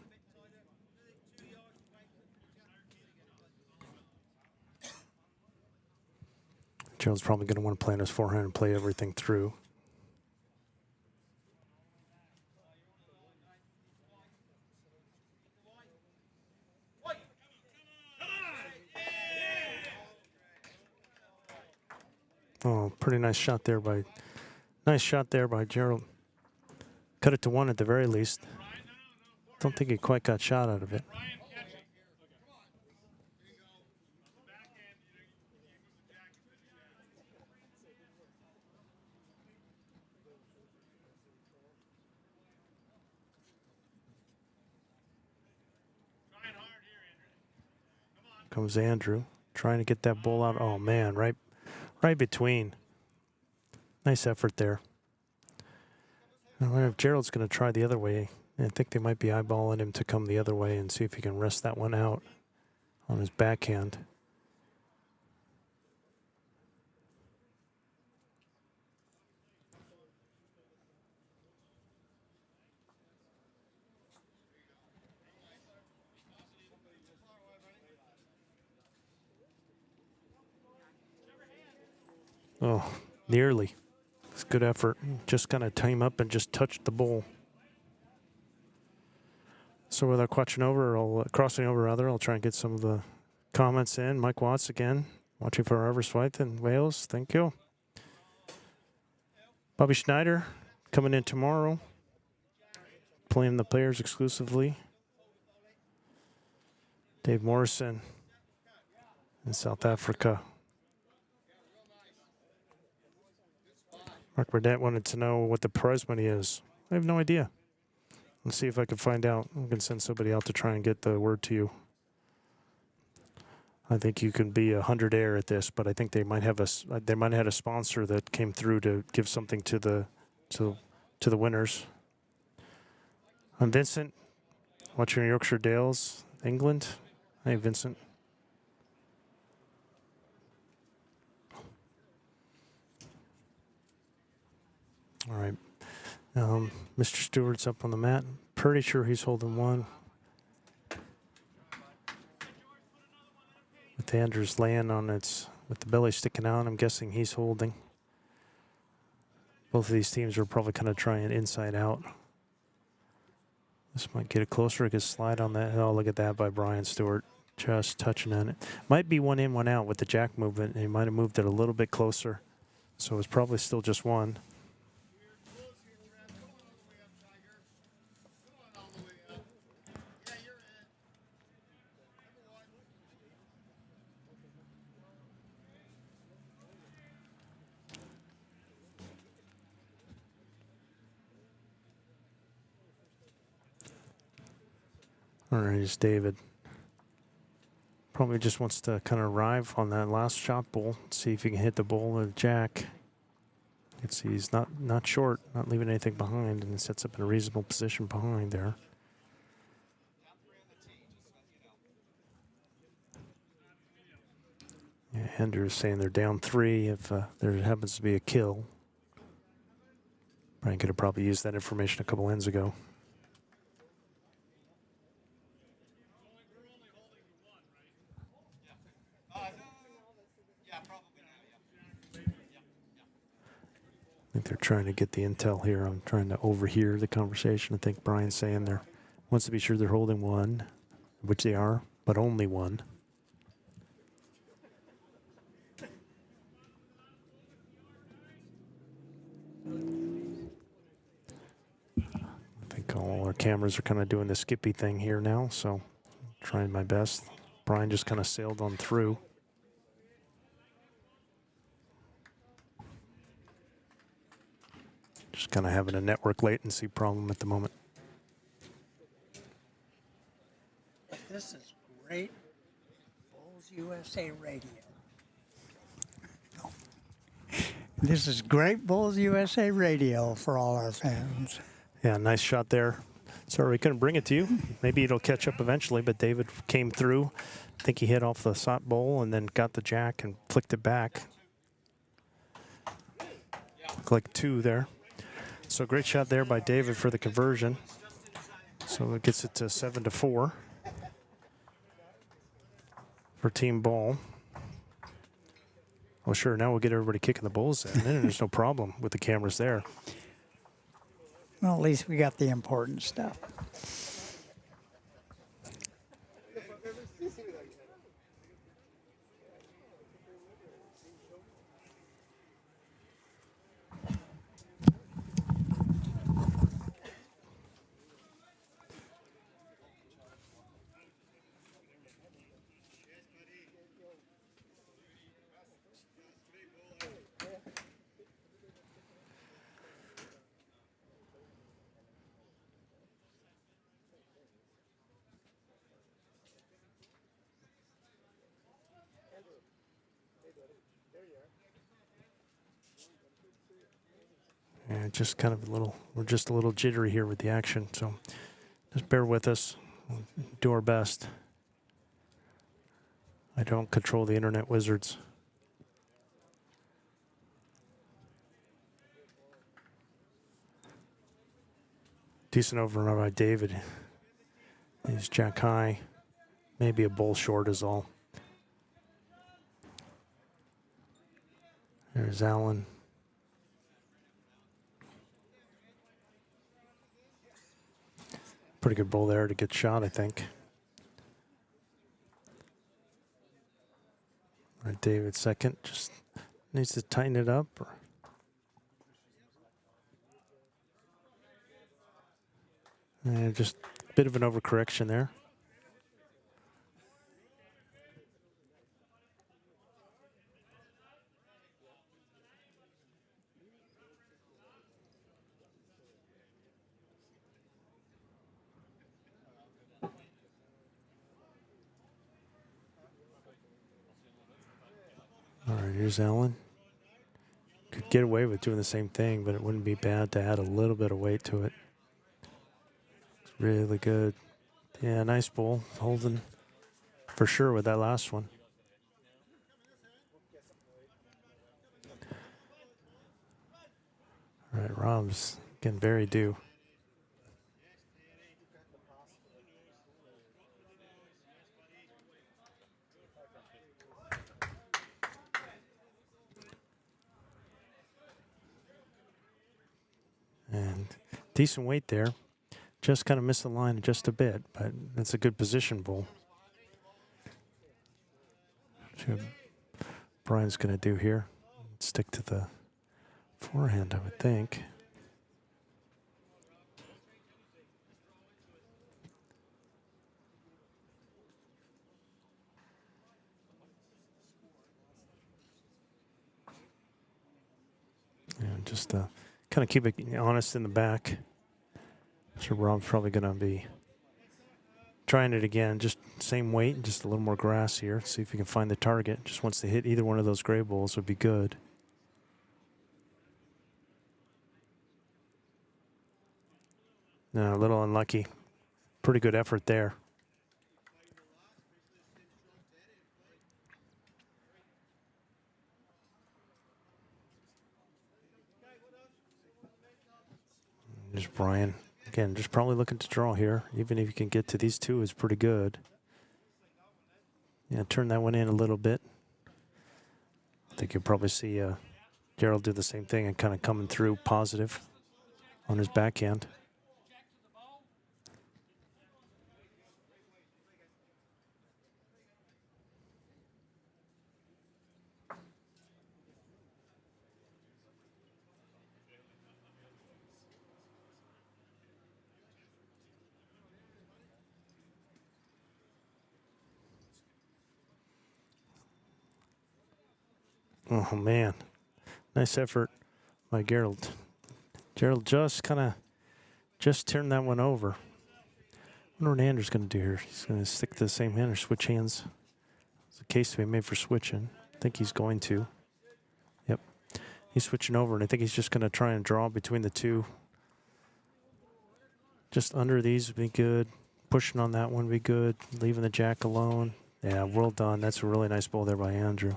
S1: Gerald's probably going to want to play on his forehand and play everything through. Oh, pretty nice shot there by Gerald. Cut it to one at the very least. Don't think he quite got shot out of it. Comes Andrew, trying to get that ball out. Oh man, right between. Nice effort there. I wonder if Gerald's going to try the other way. I think they might be eyeballing him to come the other way and see if he can rest that one out on his backhand. Oh, nearly. It's good effort. Just kind of time up and just touched the bowl. So without crossing over, I'll try and get some of the comments in. Mike Watts again, watching for our Everswith in Wales. Thank you. Bobby Schneider coming in tomorrow, playing the players exclusively. Dave Morrison in South Africa. Mark Burdett wanted to know what the prize money is. I have no idea. Let's see if I can find out. I'm going to send somebody out to try and get the word to you. I think you can be 100 air at this, but I think they might have a sponsor that came through to give something to the winners. I'm Vincent, watching Yorkshire Dales, England. Hey, Vincent. All right. Mr. Stewart's up on the mat. Pretty sure he's holding one. With Andrews laying on its, with the belly sticking out, I'm guessing he's holding. Both of these teams are probably kind of trying inside out. This might get it closer. It could slide on that. Oh, look at that by Brian Stewart. Just touching on it. Might be one in, one out with the jack movement. He might have moved it a little bit closer. So it's probably still just one. All right, here's David. Probably just wants to kind of arrive on that last shot bowl, see if he can hit the bowl with jack. You can see he's not short, not leaving anything behind, and it sets up in a reasonable position behind there. Yeah, Andrew's saying they're down 3 if there happens to be a kill. Brian could have probably used that information a couple ends ago. I think they're trying to get the intel here. I'm trying to overhear the conversation. I think Brian's saying they're wants to be sure they're holding one, which they are, but only one. I think all our cameras are kind of doing the Skippy thing here now, so I'm trying my best. Brian just kind of sailed on through. Just kind of having a network latency problem at the moment.
S2: This is great Bulls USA radio. This is Great Bulls USA Radio for all our fans.
S1: Yeah, nice shot there. Sorry we couldn't bring it to you. Maybe it'll catch up eventually, but David came through. I think he hit off the sot bowl and then got the jack and flicked it back. Looked like 2 there. So great shot there by David for the conversion. So it gets it to 7-4 for team ball. Oh, sure, now we'll get everybody kicking the bulls in. Then there's no problem with the cameras there.
S2: Well, at least we got the important stuff.
S1: Yeah, just kind of we're just a little jittery here with the action, so just bear with us. We'll do our best. I don't control the internet wizards. Decent over by David. He's jack high. Maybe a bull short is all. There's Alan. Pretty good bull there to get shot, I think. All right, David second. Just needs to tighten it up. And just a bit of an overcorrection there. All right, here's Alan. Could get away with doing the same thing, but it wouldn't be bad to add a little bit of weight to it. It's really good. Yeah, nice bull. Holding for sure with that last one. All right, Rob's getting very due. And decent weight there. Just kind of missed the line just a bit, but that's a good position bull. See what Brian's going to do here. Stick to the forehand, I would think. And just kind of keep it honest in the back. So Rob's probably going to be trying it again. Just same weight, just a little more grass here. See if he can find the target. Just wants to hit either one of those gray bulls would be good. No, a little unlucky. Pretty good effort there. There's Brian. Again, just probably looking to draw here. Even if you can get to these two is pretty good. Yeah, turn that one in a little bit. I think you'll probably see Gerald do the same thing and kind of coming through positive on his backhand. Oh, man. Nice effort by Gerald. Gerald just turned that one over. I wonder what Andrew's going to do here. He's going to stick to the same hand or switch hands. It's a case to be made for switching. I think he's going to. Yep. He's switching over, and I think he's just going to try and draw between the two. Just under these would be good. Pushing on that one would be good. Leaving the jack alone. Yeah, well done. That's a really nice bowl there by Andrew.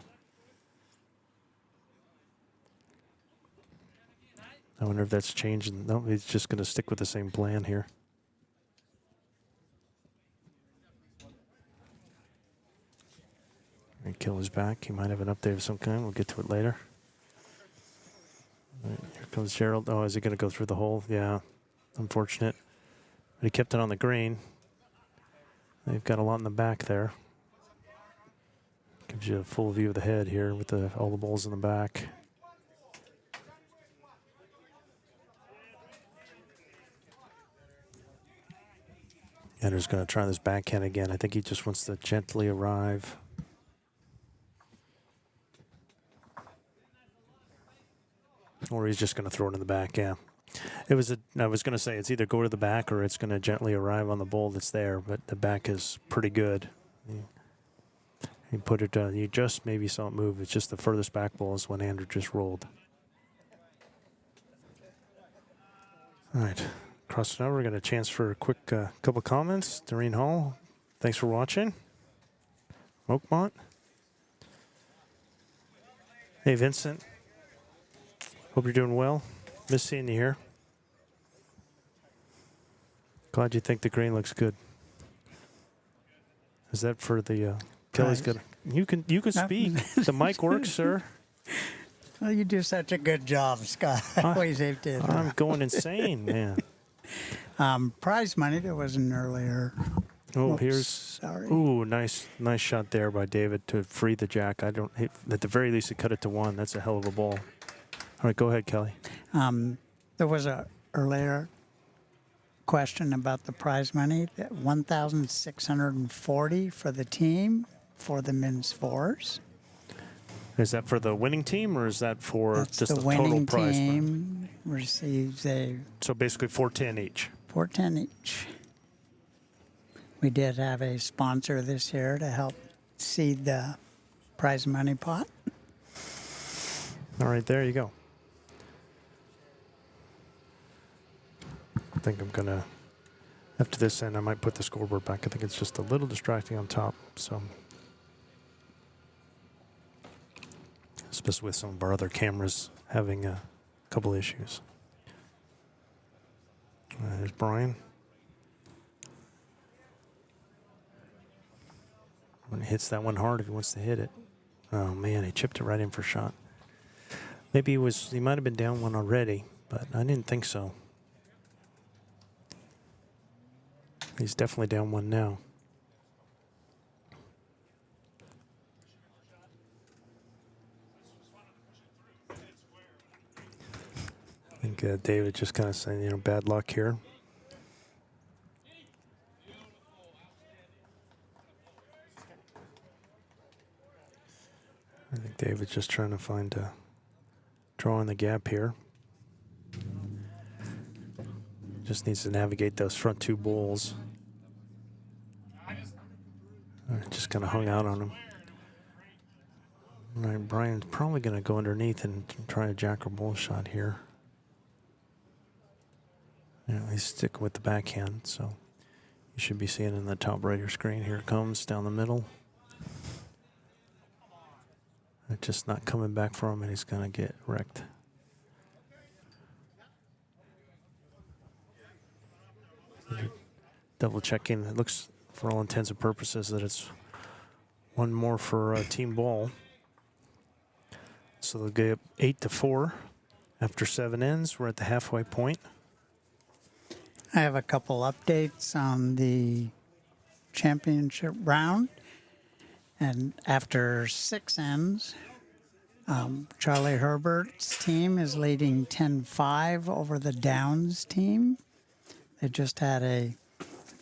S1: I wonder if that's changing. No, he's just going to stick with the same plan here. And kill his back. He might have an update of some kind. We'll get to it later. All right, here comes Gerald. Oh, is he going to go through the hole? Yeah, unfortunate. But he kept it on the green. They've got a lot in the back there. Gives you a full view of the head here with all the balls in the back. Andrew's going to try this backhand again. I think he just wants to gently arrive. Or he's just going to throw it in the back, yeah. I was going to say it's either go to the back or it's going to gently arrive on the bowl that's there, but the back is pretty good. He put it down. You just maybe saw it move. It's just the furthest back ball is when Andrew just rolled. All right. Crossing over, we're going to chance for a quick couple comments. Doreen Hall, thanks for watching. Oakmont. Hey, Vincent. Hope you're doing well. Miss seeing you here. Glad you think the green looks good. Is that for the Kelly's good? You can speak. The mic works, sir.
S2: Well, you do such a good job, Scott. I always have to.
S1: I'm going insane, man.
S2: Prize money. There was an earlier.
S1: Oh,
S2: Oops,
S1: here's.
S2: sorry.
S1: Ooh, nice shot there by David to free the jack. At the very least, he cut it to one. That's a hell of a ball. All right, go ahead, Kelly.
S2: There was a earlier question about the prize money. That $1,640 for the team for the men's fours.
S1: Is that for the winning team, or is that for
S2: That's
S1: just
S2: the
S1: the total
S2: winning
S1: prize money?
S2: team receives a
S1: So basically $410 each.
S2: $410 each. We did have a sponsor this year to help seed the prize money pot.
S1: All right, there you go. I think I'm going to, after this end, I might put the scoreboard back. I think it's just a little distracting on top. So, especially with some of our other cameras having a couple issues. There's Brian. When he hits that one hard, if he wants to hit it. Oh man, he chipped it right in for a shot. Maybe he might have been down one already, but I didn't think so. He's definitely down one now. I think David just kind of saying, bad luck here. I think David's just trying to find a draw in the gap here. Just needs to navigate those front two balls. Just kind of hung out on him. All right, Brian's probably going to go underneath and try a jack or bull shot here. Yeah, he's sticking with the backhand, so you should be seeing it in the top right of your screen. Here it comes down the middle. It's just not coming back for him, and he's going to get wrecked. Double checking. It looks, for all intents and purposes, that it's one more for team ball. So they'll get 8-4 after 7 ends. We're at the halfway point.
S2: I have a couple updates on the championship round. And after 6 ends, Charlie Herbert's team is leading 10-5 over the Downs team. They just had a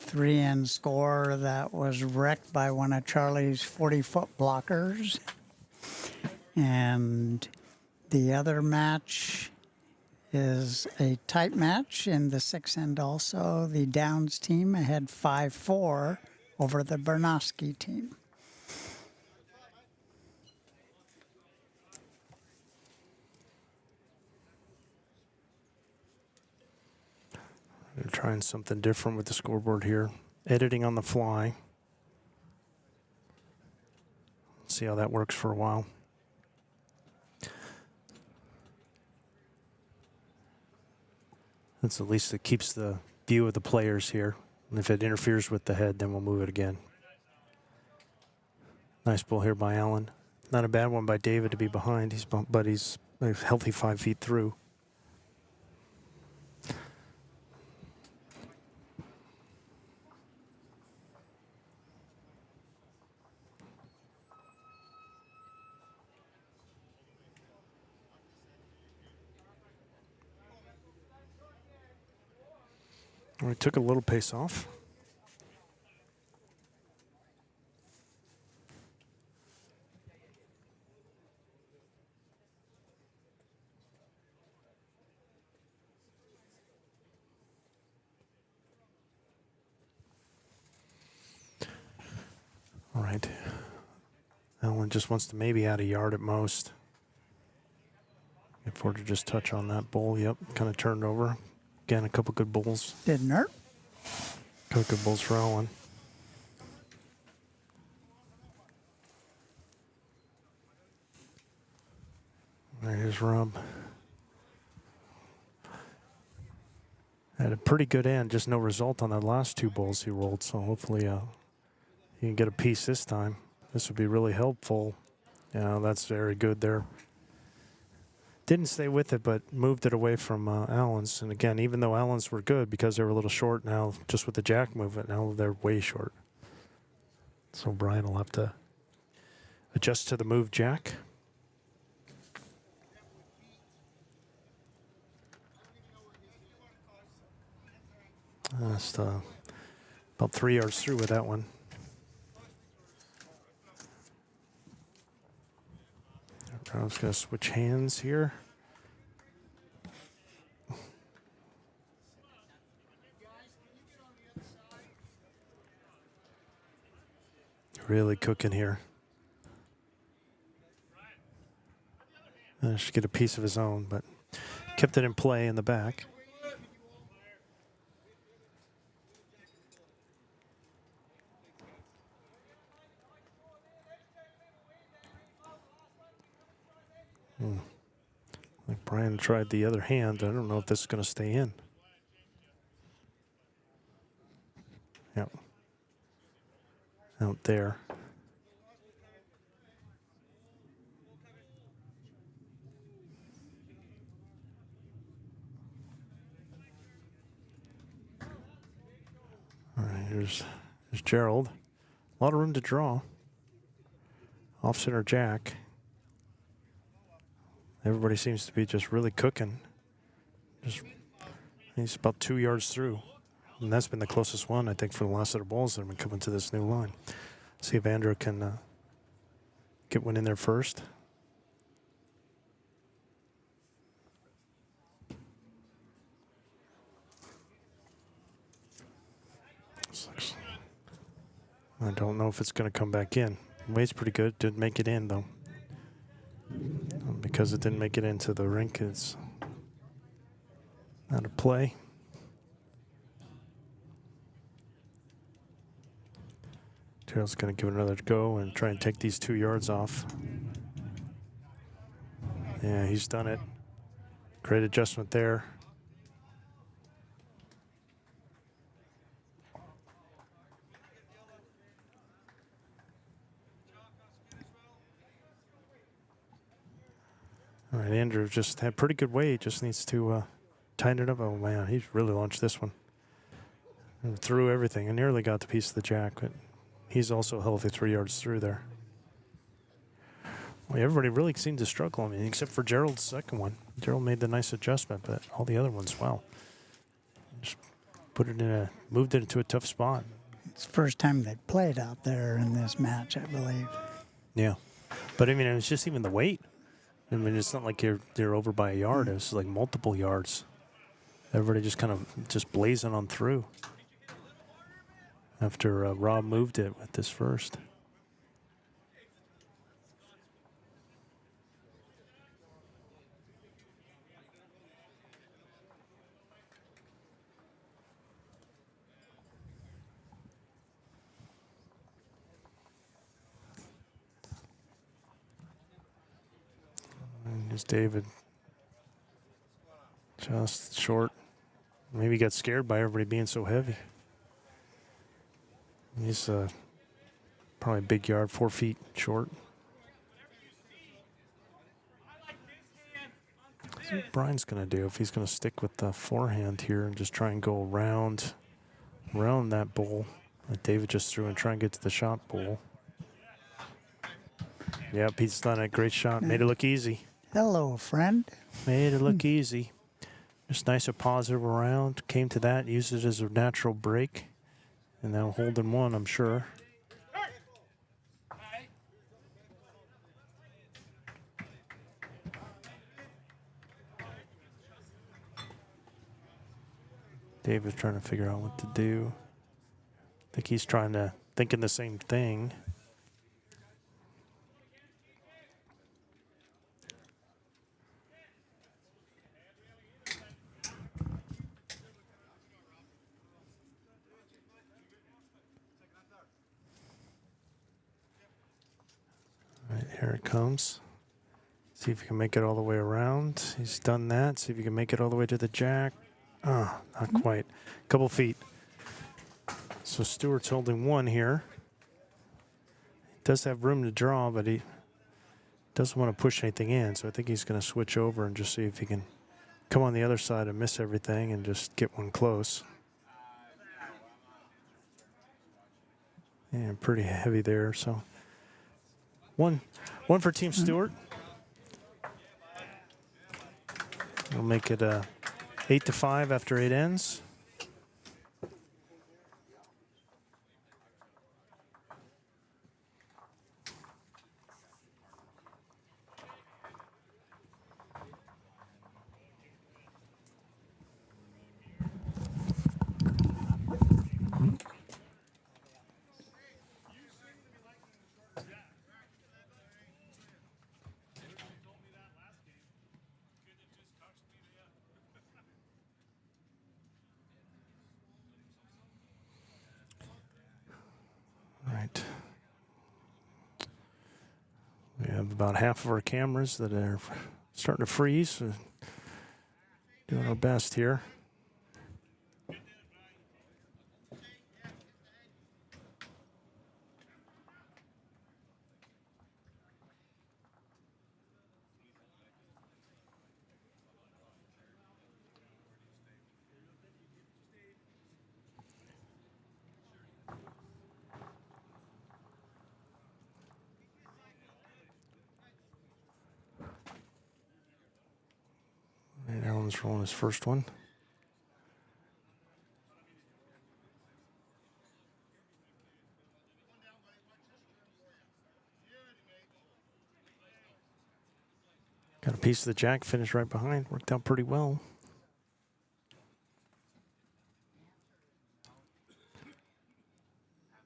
S2: 3-end score that was wrecked by one of Charlie's 40-foot blockers. And the other match is a tight match in the 6th end also. The Downs team ahead 5-4 over the Bernowski team.
S1: They're trying something different with the scoreboard here. Editing on the fly. See how that works for a while. That's at least it keeps the view of the players here. And if it interferes with the head, then we'll move it again. Nice ball here by Allen. Not a bad one by David to be behind. But he's a healthy 5 feet through. We took a little pace off. All right. Allen just wants to maybe add a yard at most. Get forward to just touch on that bull. Yep, kind of turned over. Again, a couple good bulls.
S2: Didn't hurt.
S1: Couple good bulls for Allen. There's Rob. Had a pretty good end, just no result on the last two bulls he rolled. So hopefully he can get a piece this time. This would be really helpful. Yeah, that's very good there. Didn't stay with it, but moved it away from Allen's. And again, even though Allen's were good because they were a little short now, just with the jack movement, now they're way short. So Brian will have to adjust to the move jack. Just about 3 yards through with that one. I was going to switch hands here. Really cooking here. Should get a piece of his own, but kept it in play in the back. Like Brian tried the other hand. I don't know if this is going to stay in. Yep. Out there. All right, here's Gerald. A lot of room to draw. Off center jack. Everybody seems to be just really cooking. He's about 2 yards through. And that's been the closest one, I think, for the last set of balls that have been coming to this new line. See if Andrew can get one in there first. I don't know if it's going to come back in. Weight's pretty good. Didn't make it in, though. Because it didn't make it into the rink, it's out of play. Gerald's going to give it another go and try and take these 2 yards off. Yeah, he's done it. Great adjustment there. All right, Andrew just had pretty good weight. Just needs to tighten it up. Oh, man, he's really launched this one. And threw everything. And nearly got the piece of the jack, but he's also healthy 3 yards through there. Well, everybody really seemed to struggle, I mean, except for Gerald's second one. Gerald made the nice adjustment, but all the other ones, wow. Just put it in moved it into a tough spot.
S2: It's the first time they played out there in this match, I believe.
S1: Yeah. But, I mean, it was just even the weight. I mean, it's not like you're over by a yard. It was like multiple yards. Everybody just kind of just blazing on through after Rob moved it with this first. Here's David. Just short. Maybe he got scared by everybody being so heavy. He's probably a big yard, 4 feet short. What's what Brian's going to do if he's going to stick with the forehand here and just try and go around that bowl that David just threw and try and get to the shot bowl. Yep, he's done a great shot. Made it look easy.
S2: Hello, friend.
S1: Made it look easy. Just nice and positive around. Came to that, used it as a natural break. And now holding one, I'm sure. David's trying to figure out what to do. I think he's thinking the same thing. All right, here it comes. See if he can make it all the way around. He's done that. See if he can make it all the way to the jack. Oh, not quite. Couple feet. So Stewart's holding one here. He does have room to draw, but he doesn't want to push anything in. So I think he's going to switch over and just see if he can come on the other side and miss everything and just get one close. And pretty heavy there. So one for Team Stewart. We'll make it 8-5 after 8 ends. Right. We have about half of our cameras that are starting to freeze. So doing our best here. And Alan's rolling his first one. Got a piece of the jack, finished right behind. Worked out pretty well.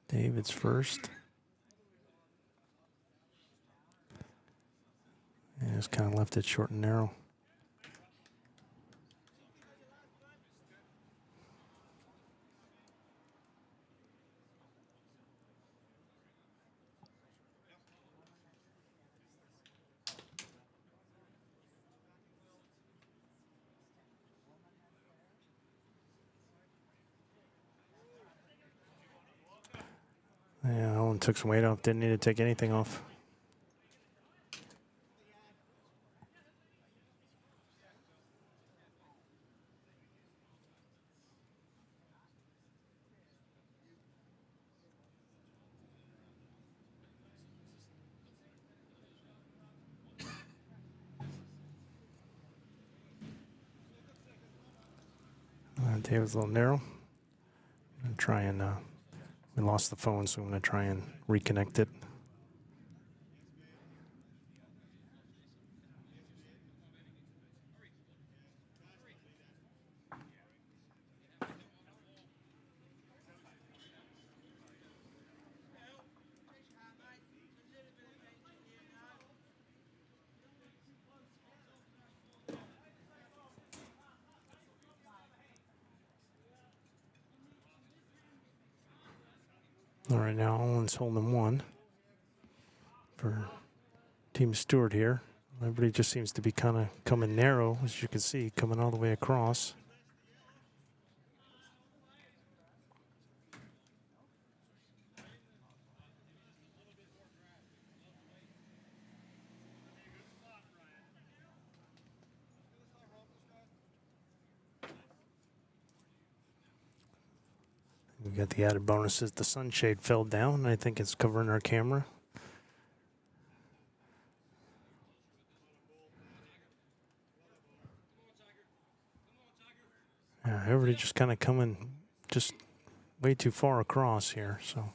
S1: David's first. And just kind of left it short and narrow. Yeah, Alan took some weight off. Didn't need to take anything off. David's a little narrow. I'm going to try and, we lost the phone, so I'm going to try and reconnect it. All right, now Alan's holding one for Team Stewart here. Everybody just seems to be kind of coming narrow, as you can see, coming all the way across. We got the added bonuses. The sunshade fell down. I think it's covering our camera. Yeah, everybody just kind of coming just way too far across here. So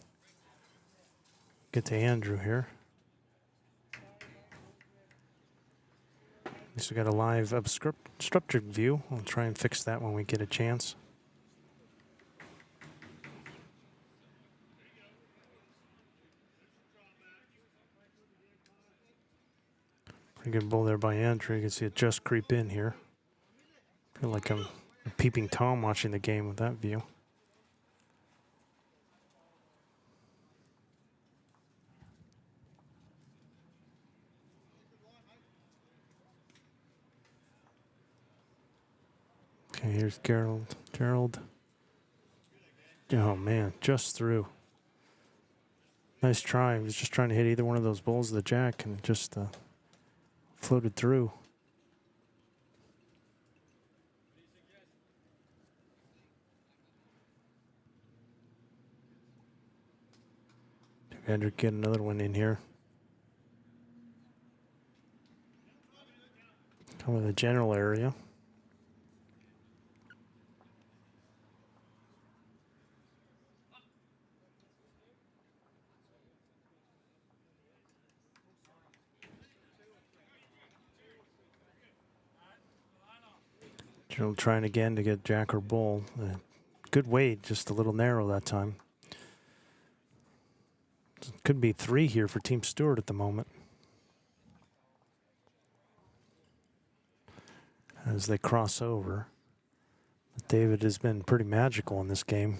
S1: get to Andrew here. At least we got a live obstructed view. We'll try and fix that when we get a chance. Pretty good bowl there by Andrew. You can see it just creep in here. Feel like I'm a peeping Tom watching the game with that view. Okay, here's Gerald. Oh man, just through. Nice try. He was just trying to hit either one of those bowls of the jack and it just floated through. Andrew get another one in here. Come in the general area. Gerald trying again to get jack or bull. Good weight, just a little narrow that time. Could be 3 here for Team Stewart at the moment. As they cross over. David has been pretty magical in this game.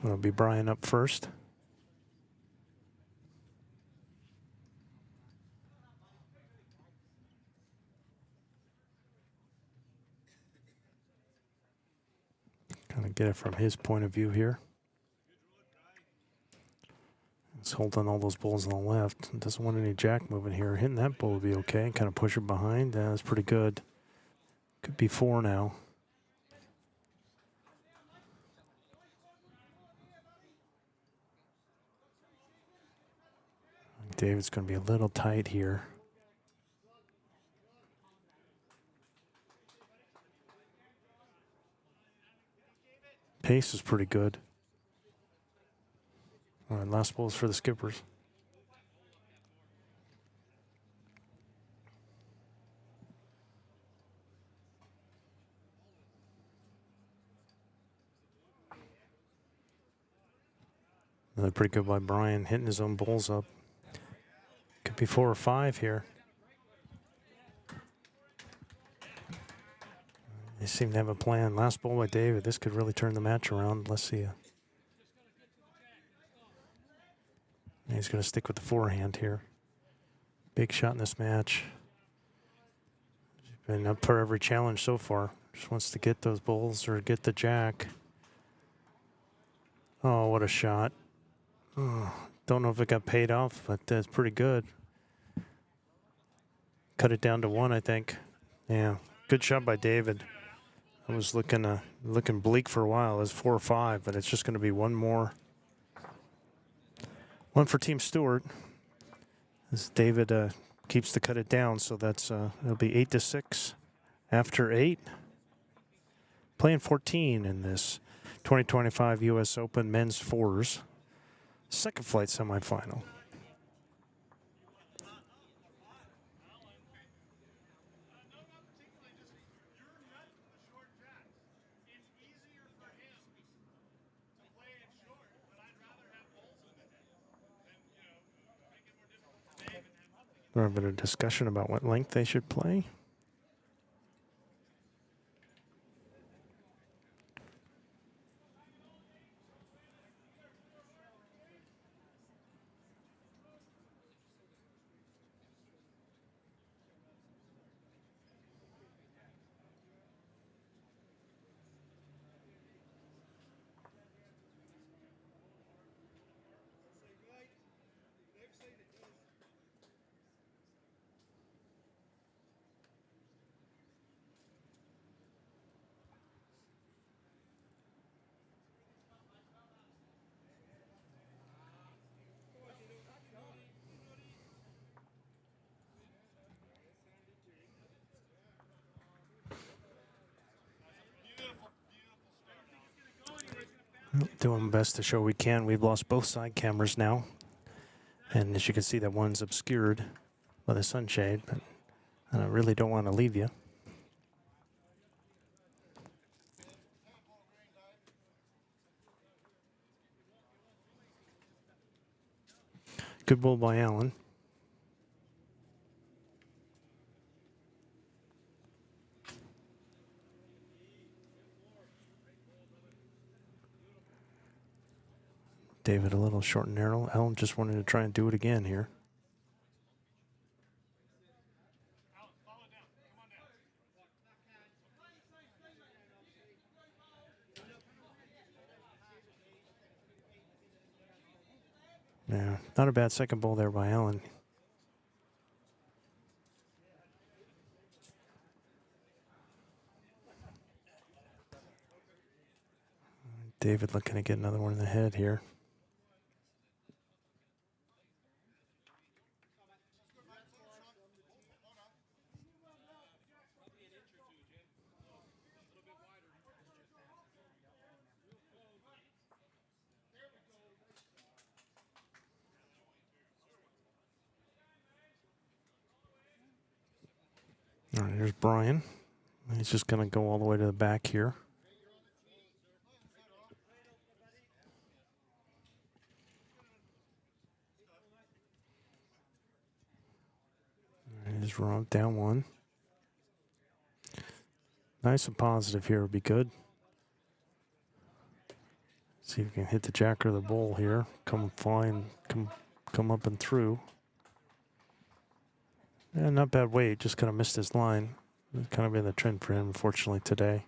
S1: It'll be Brian up first. Kind of get it from his point of view here. He's holding all those balls on the left. Doesn't want any jack moving here. Hitting that ball would be okay. Kind of push it behind. That's pretty good. Could be 4 now. David's going to be a little tight here. Pace is pretty good. All right, last balls for the skippers. Another pretty good by Brian, hitting his own balls up. Could be 4 or 5 here. They seem to have a plan. Last ball by David. This could really turn the match around. Let's see. He's going to stick with the forehand here. Big shot in this match. He's been up for every challenge so far. Just wants to get those balls or get the jack. Oh, what a shot. Oh, don't know if it got paid off, but that's pretty good. Cut it down to 1, I think. Yeah, good shot by David. I was looking bleak for a while. It was 4 or 5, but it's just going to be 1 more. 1 for Team Stewart. As David keeps to cut it down, so that's it'll be 8-6 after 8. Playing 14 in this 2025 U.S. Open Men's Fours second flight semifinal. A little bit of discussion about what length they should play. Doing best to show we can. We've lost both side cameras now. And as you can see, that one's obscured by the sunshade, but I really don't want to leave you. Good ball by Allen. David a little short and narrow. Allen just wanted to try and do it again here. Yeah, not a bad second ball there by Allen. David looking to get another one in the head here. All right, here's Brian. He's just going to go all the way to the back here. Here's Rob down one. Nice and positive here would be good. See if we can hit the jack or the bull here. Come flying, come up and through. Yeah, not bad weight, just kind of missed his line. Kind of been the trend for him, unfortunately, today.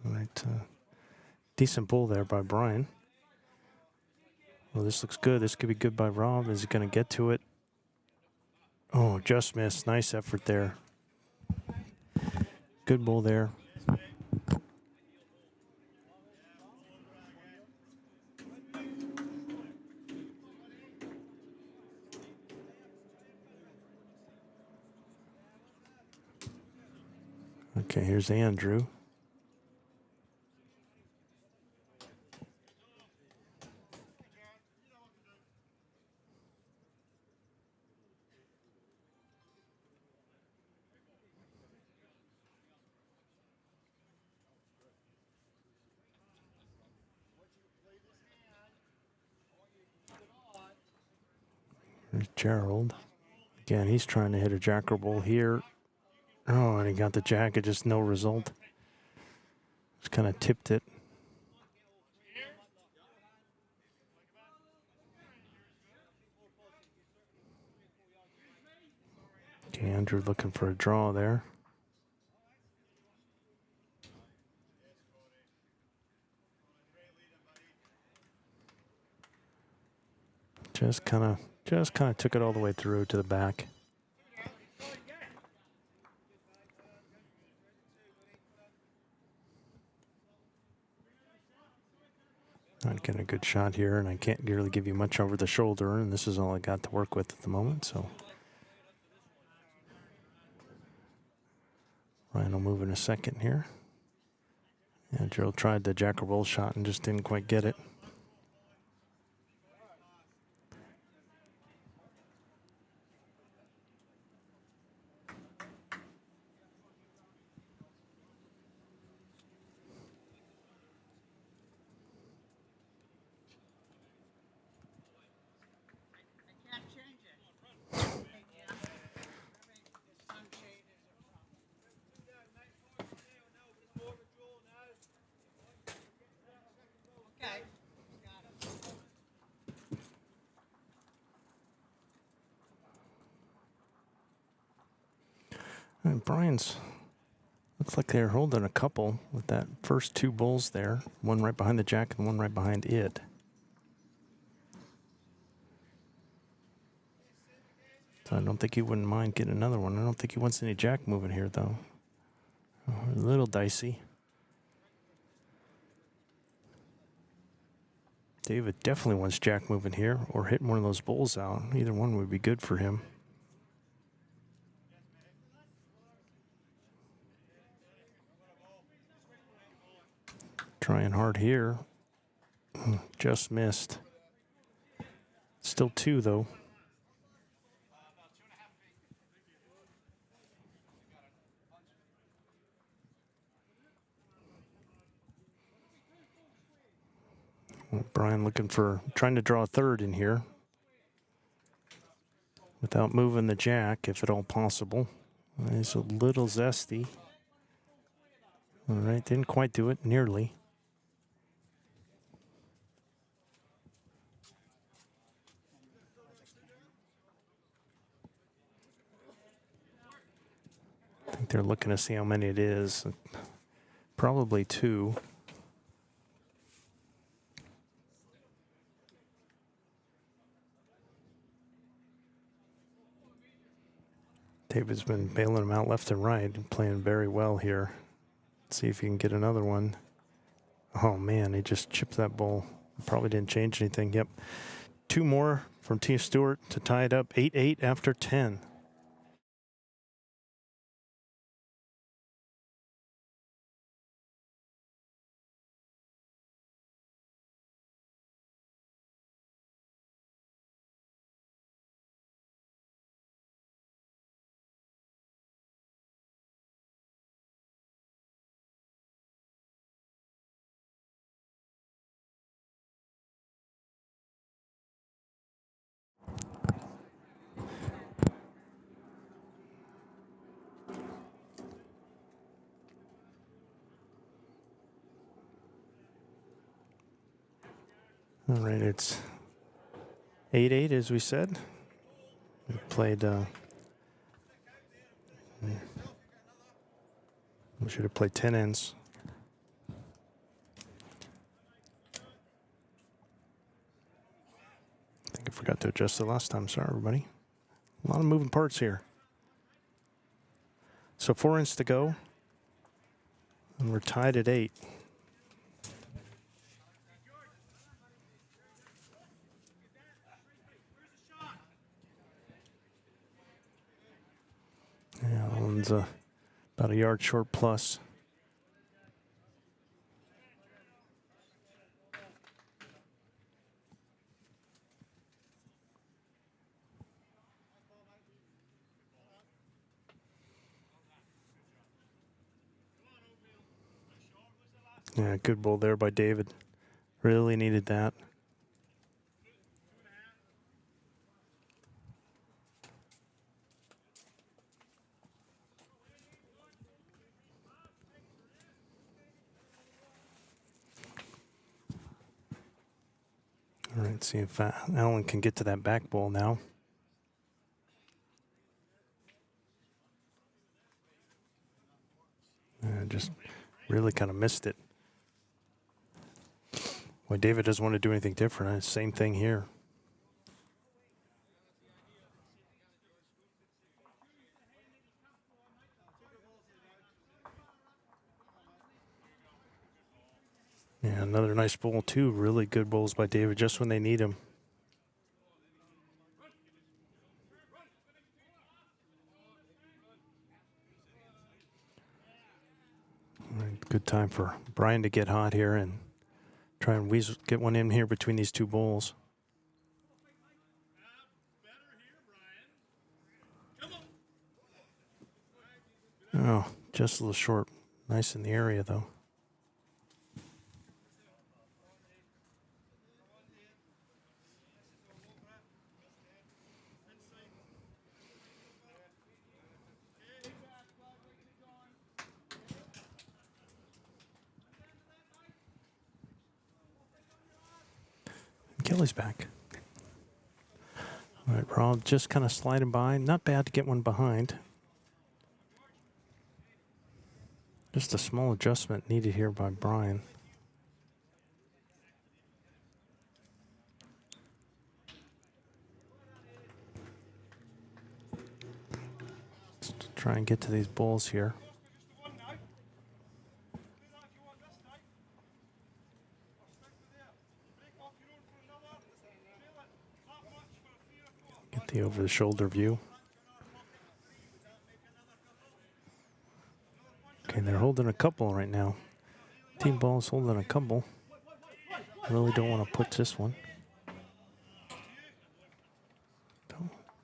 S1: All right, decent bull there by Brian. Well, this looks good. This could be good by Rob. Is he going to get to it? Oh, just missed. Nice effort there. Good bull there. Okay, here's Andrew. There's Gerald. Again, he's trying to hit a jacker bull here. Oh, and he got the jacket, just no result. Just kind of tipped it. Okay, Andrew looking for a draw there. Just kind of took it all the way through to the back. Not getting a good shot here, and I can't really give you much over the shoulder, and this is all I got to work with at the moment, so. Ryan will move in a second here. Yeah, Gerald tried the jacker bull shot and just didn't quite get it. And Brian's, Looks like they're holding a couple with that first two bulls there. One right behind the jack and one right behind it. So I don't think he wouldn't mind getting another one. I don't think he wants any jack moving here, though. Oh, a little dicey. David definitely wants jack moving here or hitting one of those bulls out. Either one would be good for him. Trying hard here. Just missed. Still two, though. Brian looking for, trying to draw a third in here without moving the jack, if at all possible. He's a little zesty. All right, didn't quite do it, nearly. I think they're looking to see how many it is. Probably two. David's been bailing him out left and right and playing very well here. Let's see if he can get another one. Oh man, he just chipped that bull. Probably didn't change anything. Yep. Two more from T. Stewart to tie it up 8-8 after 10. All right, it's 8-8 as we said. We played, we should have played 10 ends. I think I forgot to adjust it last time. Sorry, everybody. A lot of moving parts here. So 4 ends to go. And we're tied at 8. Yeah, Alan's about a yard short plus. Yeah, good ball there by David. Really needed that. All right, see if Alan can get to that back ball now. Just really kind of missed it. Well, David doesn't want to do anything different. Same thing here. Yeah, another nice ball, too. Really good balls by David just when they need him. All right, good time for Brian to get hot here and try and get one in here between these two balls. Oh, just a little short. Nice in the area, though. Kelly's back. All right, Rob just kind of sliding by. Not bad to get one behind. Just a small adjustment needed here by Brian. Let's try and get to these balls here. Get the over-the-shoulder view. Okay, they're holding a couple right now. Team ball's holding a couple. Really don't want to put this one.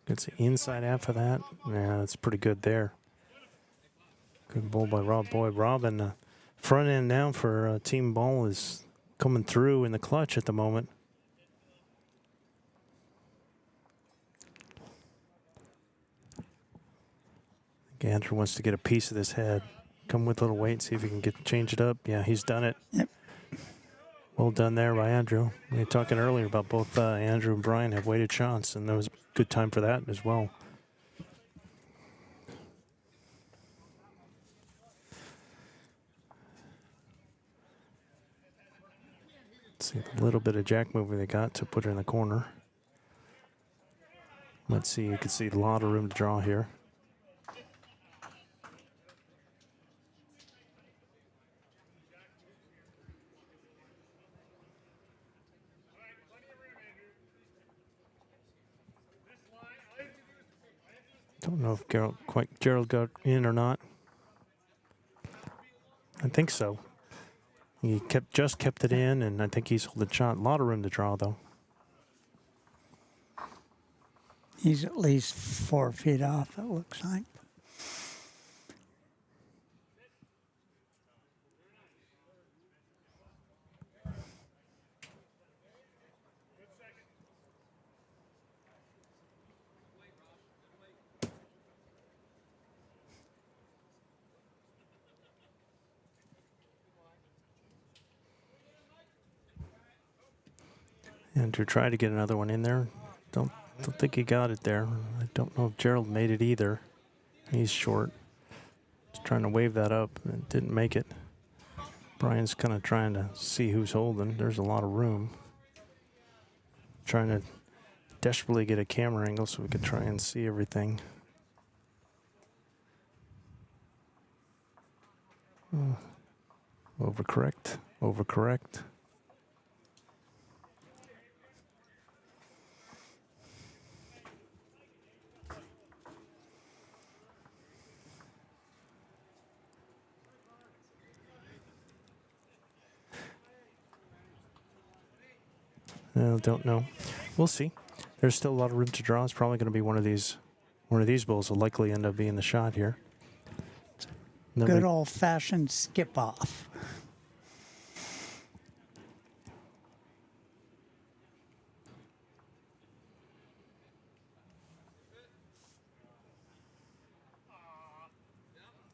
S1: Gets the inside half of that. Yeah, that's pretty good there. Good ball by Rob Boyd. Rob, and the front end now for team ball is coming through in the clutch at the moment. Andrew wants to get a piece of this head. Come with a little weight, see if he can change it up. Yeah, he's done it.
S2: Yep.
S1: Well done there by Andrew. We were talking earlier about both Andrew and Brian have weighted shots, and there was a good time for that as well. Let's see a little bit of jack movement they got to put her in the corner. Let's see, you can see a lot of room to draw here. Don't know if Gerald got in or not. I think so. He just kept it in, and I think he's holding shot. A lot of room to draw, though.
S2: He's at least 4 feet off, it looks like.
S1: Andrew tried to get another one in there. Don't think he got it there. I don't know if Gerald made it either. He's short. Just trying to wave that up and didn't make it. Brian's kind of trying to see who's holding. There's a lot of room. Trying to desperately get a camera angle so we could try and see everything. Overcorrect. Don't know. We'll see. There's still a lot of room to draw. It's probably going to be one of these balls will likely end up being the shot here.
S2: Good old-fashioned skip-off.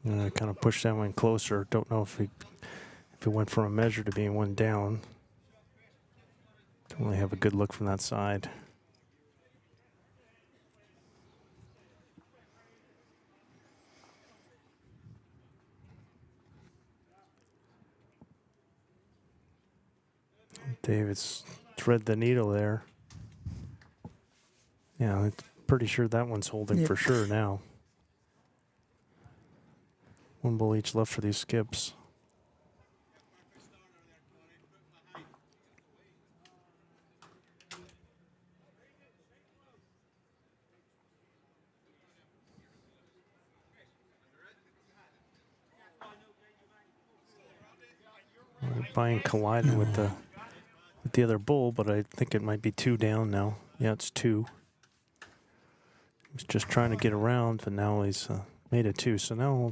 S1: I kind of pushed that one closer. Don't know if it went from a measure to being one down. Don't really have a good look from that side. David's thread the needle there. Yeah, I'm pretty sure that one's holding for sure now. One ball each left for these skips. Brian collided with the other bull, but I think it might be 2 down now. Yeah, it's 2. He's just trying to get around, but now he's made it 2. So now,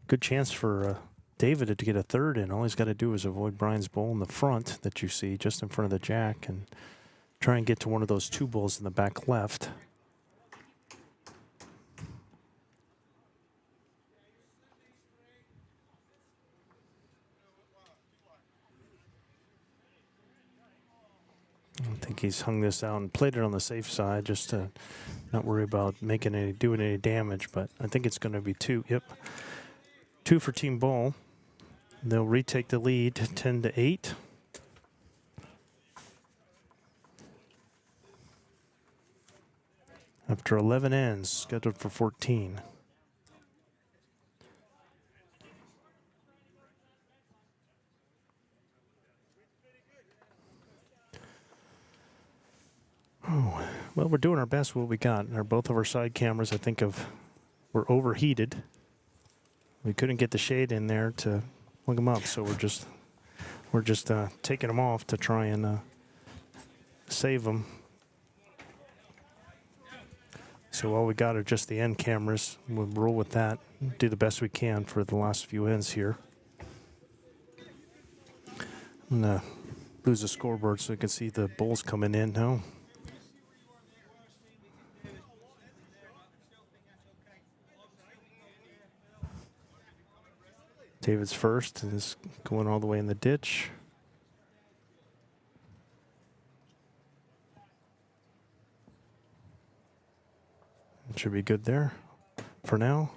S1: good chance for David to get a third in. All he's got to do is avoid Brian's bull in the front that you see just in front of the jack and try and get to one of those 2 bulls in the back left. I think he's hung this out and played it on the safe side just to not worry about doing any damage, but I think it's going to be 2. Yep. 2 for team ball. They'll retake the lead 10-8. After 11 ends, scheduled for 14. Oh, well, we're doing our best with what we got. Both of our side cameras, I think, were overheated. We couldn't get the shade in there to plug them up, so we're just taking them off to try and save them. So all we got are just the end cameras. We'll roll with that, do the best we can for the last few ends here. I'm gonna lose the scoreboard so we can see the bowls coming in now. David's first and is going all the way in the ditch. It should be good there. For now,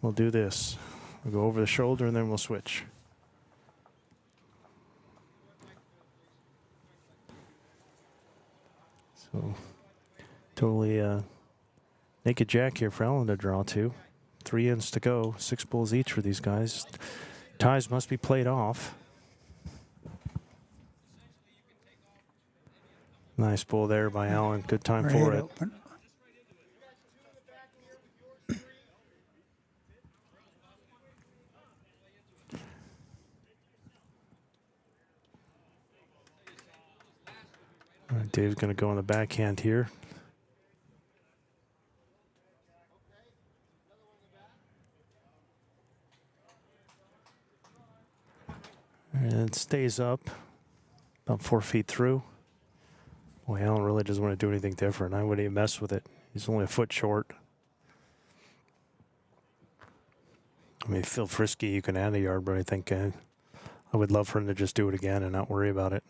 S1: we'll do this. We'll go over the shoulder and then we'll switch. So, totally naked jack here for Alan to draw to. 3 ends to go, 6 bulls each for these guys. Ties must be played off. Nice bull there by Alan. Good time for it.
S2: Open.
S1: All right, Dave's going to go on the backhand here. And it stays up about 4 feet through. Boy, Alan really doesn't want to do anything different. I wouldn't even mess with it. He's only a foot short. I mean, feel frisky, you can add a yard, but I think I would love for him to just do it again and not worry about it.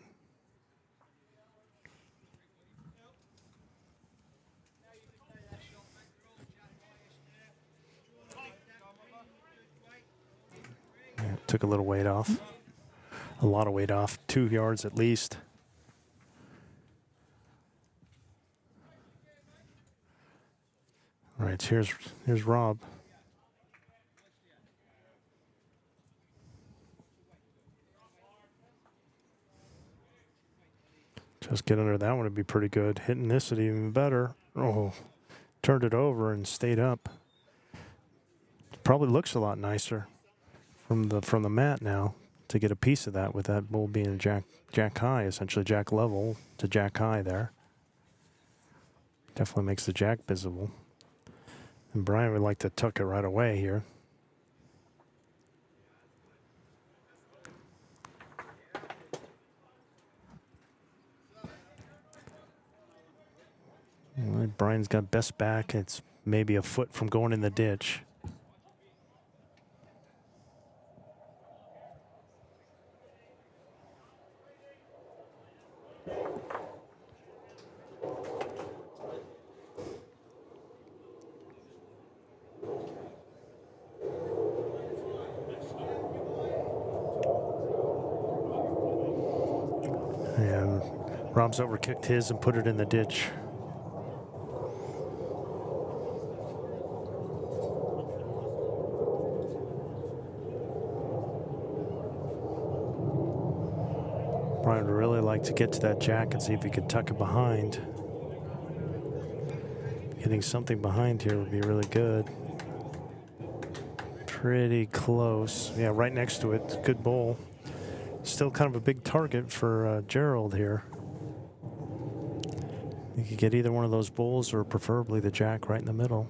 S1: Yeah, took a little weight off. A lot of weight off. 2 yards at least. All right, here's Rob. Just get under that one would be pretty good. Hitting this would even better. Oh, turned it over and stayed up. Probably looks a lot nicer from the mat now to get a piece of that with that bull being jack high, essentially jack level to jack high there. Definitely makes the jack visible. And Brian would like to tuck it right away here. All right, Brian's got best back. It's maybe a foot from going in the ditch. And Rob's overkicked his and put it in the ditch. Brian would really like to get to that jack and see if he could tuck it behind. Getting something behind here would be really good. Pretty close. Yeah, right next to it. Good bull. Still kind of a big target for Gerald here. You could get either one of those bulls or preferably the jack right in the middle.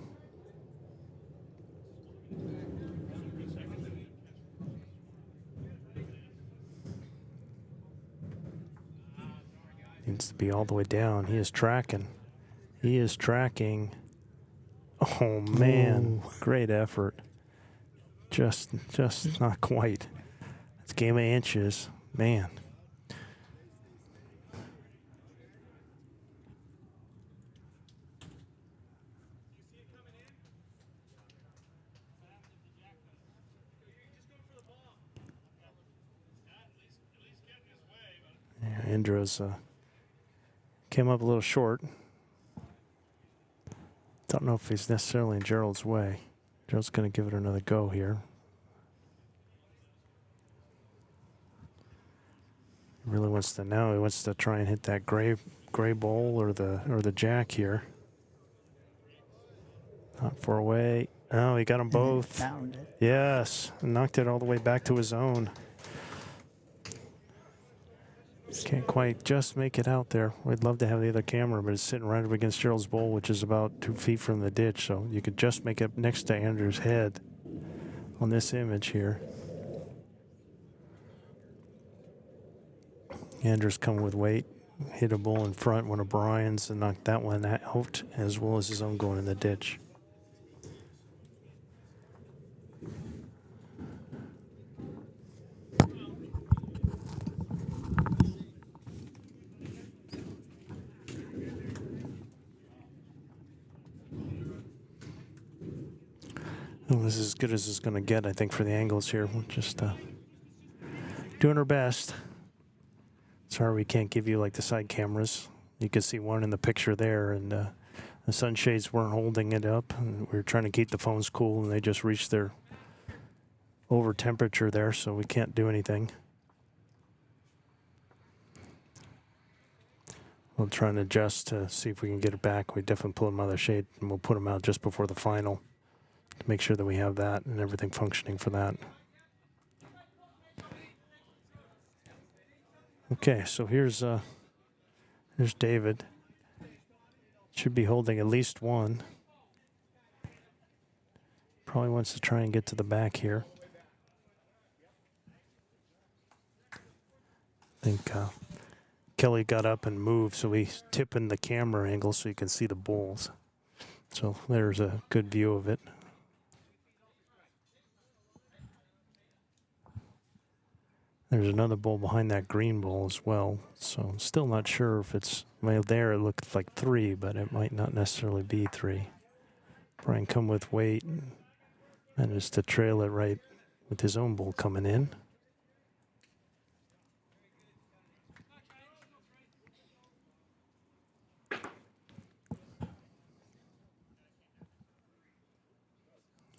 S1: Needs to be all the way down. He is tracking. He is tracking. Oh man, great effort. Just not quite. It's a game of inches, man. Andrews came up a little short. Don't know if he's necessarily in Gerald's way. Gerald's going to give it another go here. He really wants to know. He wants to try and hit that gray bowl or the jack here. Not far away. Oh, he got them both.
S2: Found it.
S1: Yes, knocked it all the way back to his own. Can't quite just make it out there. We'd love to have the other camera, but it's sitting right up against Gerald's bowl, which is about 2 feet from the ditch. So you could just make it next to Andrew's head on this image here. Andrew's coming with weight. Hit a bull in front, one of Brian's, and knocked that one out, as well as his own going in the ditch. Well, this is as good as it's going to get, I think, for the angles here. We're just doing our best. Sorry we can't give you like the side cameras. You can see one in the picture there, and the sunshades weren't holding it up. And we were trying to keep the phones cool, and they just reached their over temperature there, so we can't do anything. We'll try and adjust to see if we can get it back. We definitely pull them out of the shade, and we'll put them out just before the final to make sure that we have that and everything functioning for that. Okay, so here's David. Should be holding at least one. Probably wants to try and get to the back here. I think Kelly got up and moved, so he's tipping the camera angle so you can see the bulls. So there's a good view of it. There's another bull behind that green bull as well. So I'm still not sure if it's, well, there it looked like 3, but it might not necessarily be 3. Brian come with weight and managed to trail it right with his own bull coming in.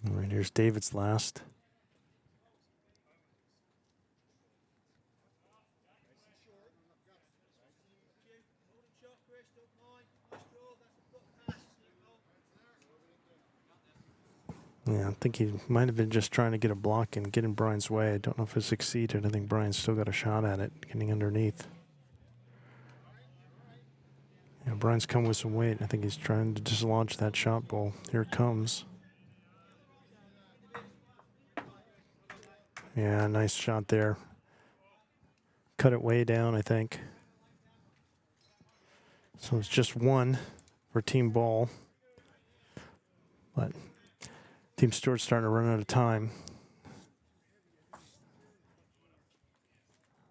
S1: All right, here's David's last. Yeah, I think he might have been just trying to get a block and get in Brian's way. I don't know if it succeeded. I think Brian's still got a shot at it, getting underneath. Yeah, Brian's come with some weight. I think he's trying to dislodge that shot ball. Here it comes. Yeah, nice shot there. Cut it way down, I think. So it's just 1 for Team Ball. But Team Stewart's starting to run out of time.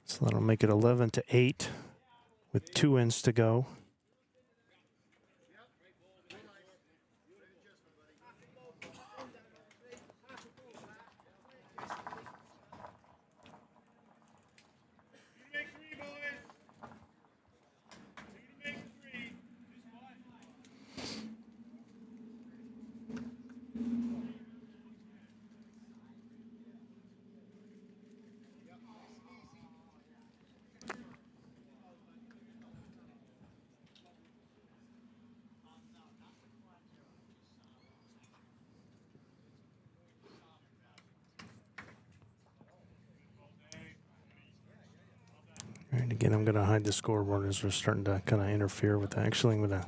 S1: So that'll make it 11-8 with 2 ends to go. All right, again, I'm going to hide the scoreboard as we're starting to kind of interfere with that. Actually, I'm going to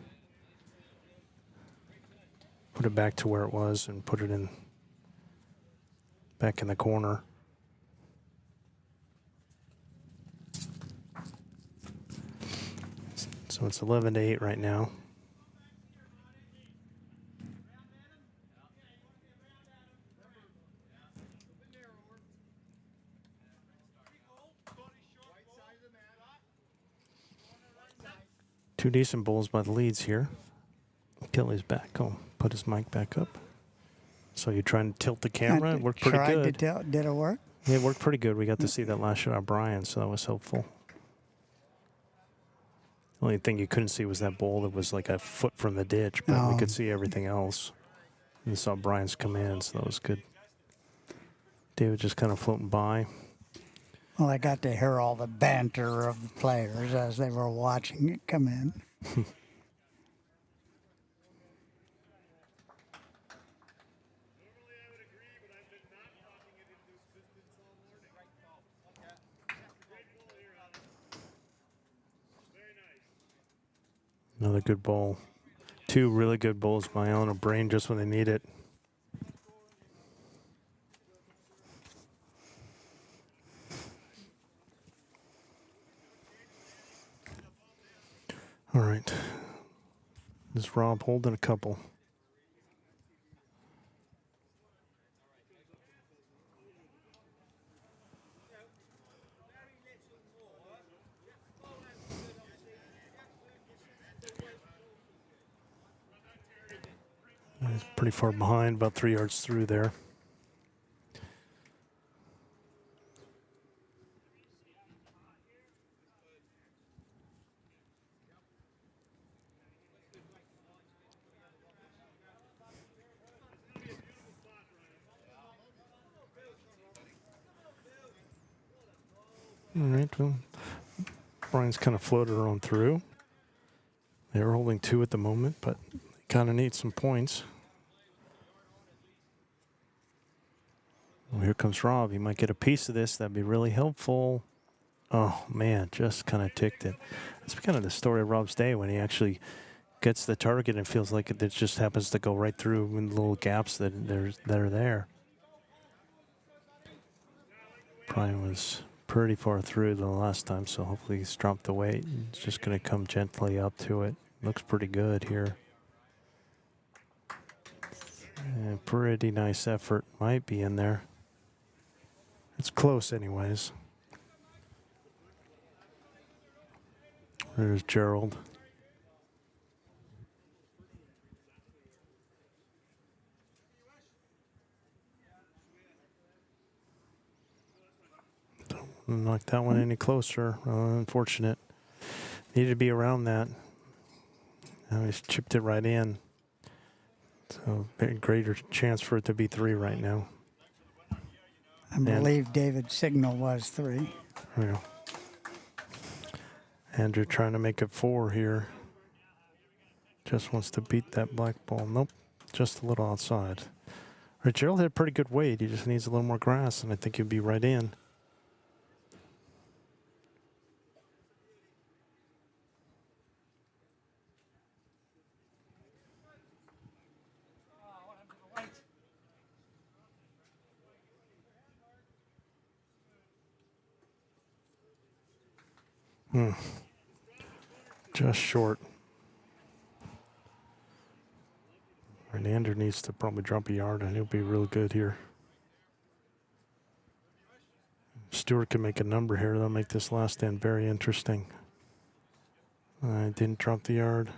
S1: put it back to where it was and put it in back in the corner. So it's 11-8 right now. Two decent bowls by the leads here. Kelly's back. Oh, put his mic back up. So you're trying to tilt the camera. It worked pretty good.
S2: Tried to tilt. Did it work?
S1: Yeah, it worked pretty good. We got to see that last shot of Brian, so that was helpful. The only thing you couldn't see was that ball that was like a foot from the ditch, but we
S2: Oh.
S1: could see everything else. You saw Brian's command, so that was good. David just kind of floating by.
S2: Well, I got to hear all the banter of the players as they were watching it come in.
S1: Another good ball. Two really good balls by Alan O'Brien just when they need it. All right. Is Rob holding a couple? He's pretty far behind, about 3 yards through there. All right, well, Brian's kind of floated on through. They're holding 2 at the moment, but they kind of need some points. Well, here comes Rob. He might get a piece of this. That'd be really helpful. Oh, man, just kind of ticked it. That's kind of the story of Rob's day when he actually gets the target and feels like it just happens to go right through in little gaps that are there. Brian was pretty far through the last time, so hopefully he's dropped the weight. It's just going to come gently up to it. Looks pretty good here. And pretty nice effort. Might be in there. It's close anyways. There's Gerald. Don't knock that one any closer. Unfortunate. Needed to be around that. Now he's chipped it right in. So greater chance for it to be 3 right now.
S2: I believe David's signal was 3.
S1: Yeah. Andrew trying to make it 4 here. Just wants to beat that black ball. Nope, just a little outside. All right, Gerald had pretty good weight. He just needs a little more grass, and I think he'll be right in. Just short. And Andrew needs to probably drop a yard, and he'll be real good here. Stewart can make a number here. That'll make this last end very interesting. I didn't drop the yard.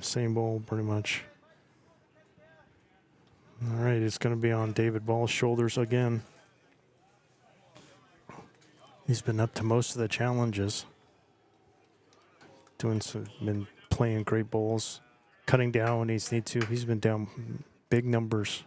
S1: Same ball, pretty much. All right, it's going to be on David Ball's shoulders again. He's been up to most of the challenges. Been playing great balls, cutting down when he's need to. He's been down big numbers.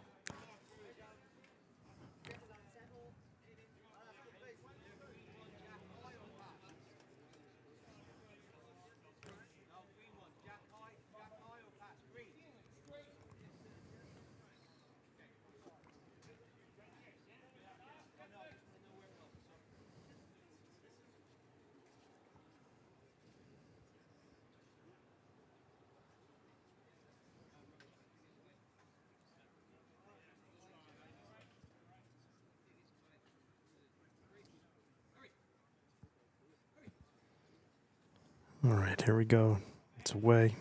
S1: All right, here we go. It's away.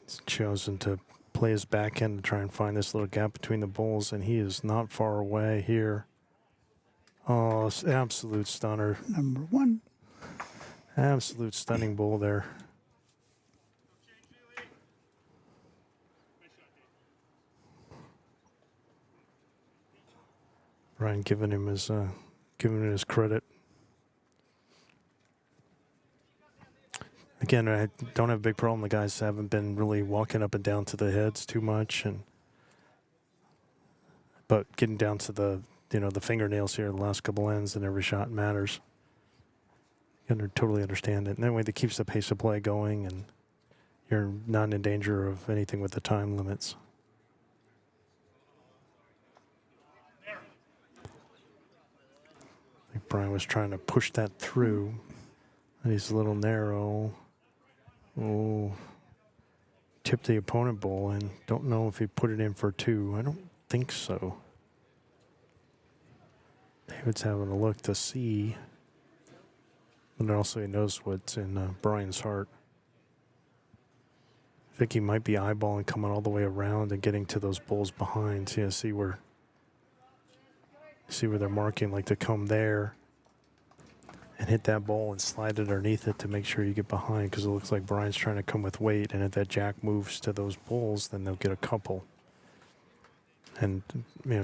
S1: He's chosen to play his backhand to try and find this little gap between the balls, and he is not far away here. Oh, it's absolute stunner.
S2: Number 1.
S1: Absolute stunning ball there. Ryan giving him his credit. again, I don't have a big problem. The guys haven't been really walking up and down to the heads too much, but getting down to the the fingernails here, the last couple ends, and every shot matters. You totally understand it, and that way that keeps the pace of play going, and you're not in danger of anything with the time limits. I think Brian was trying to push that through, and he's a little narrow. Oh, tipped the opponent ball, and don't know if he put it in for 2. I don't think so. David's having a look to see, and also he knows what's in Brian's heart. I think he might be eyeballing coming all the way around and getting to those bulls behind. So, see where they're marking, like to come there and hit that ball and slide it underneath it to make sure you get behind, because it looks like Brian's trying to come with weight, and if that jack moves to those bulls, then they'll get a couple. And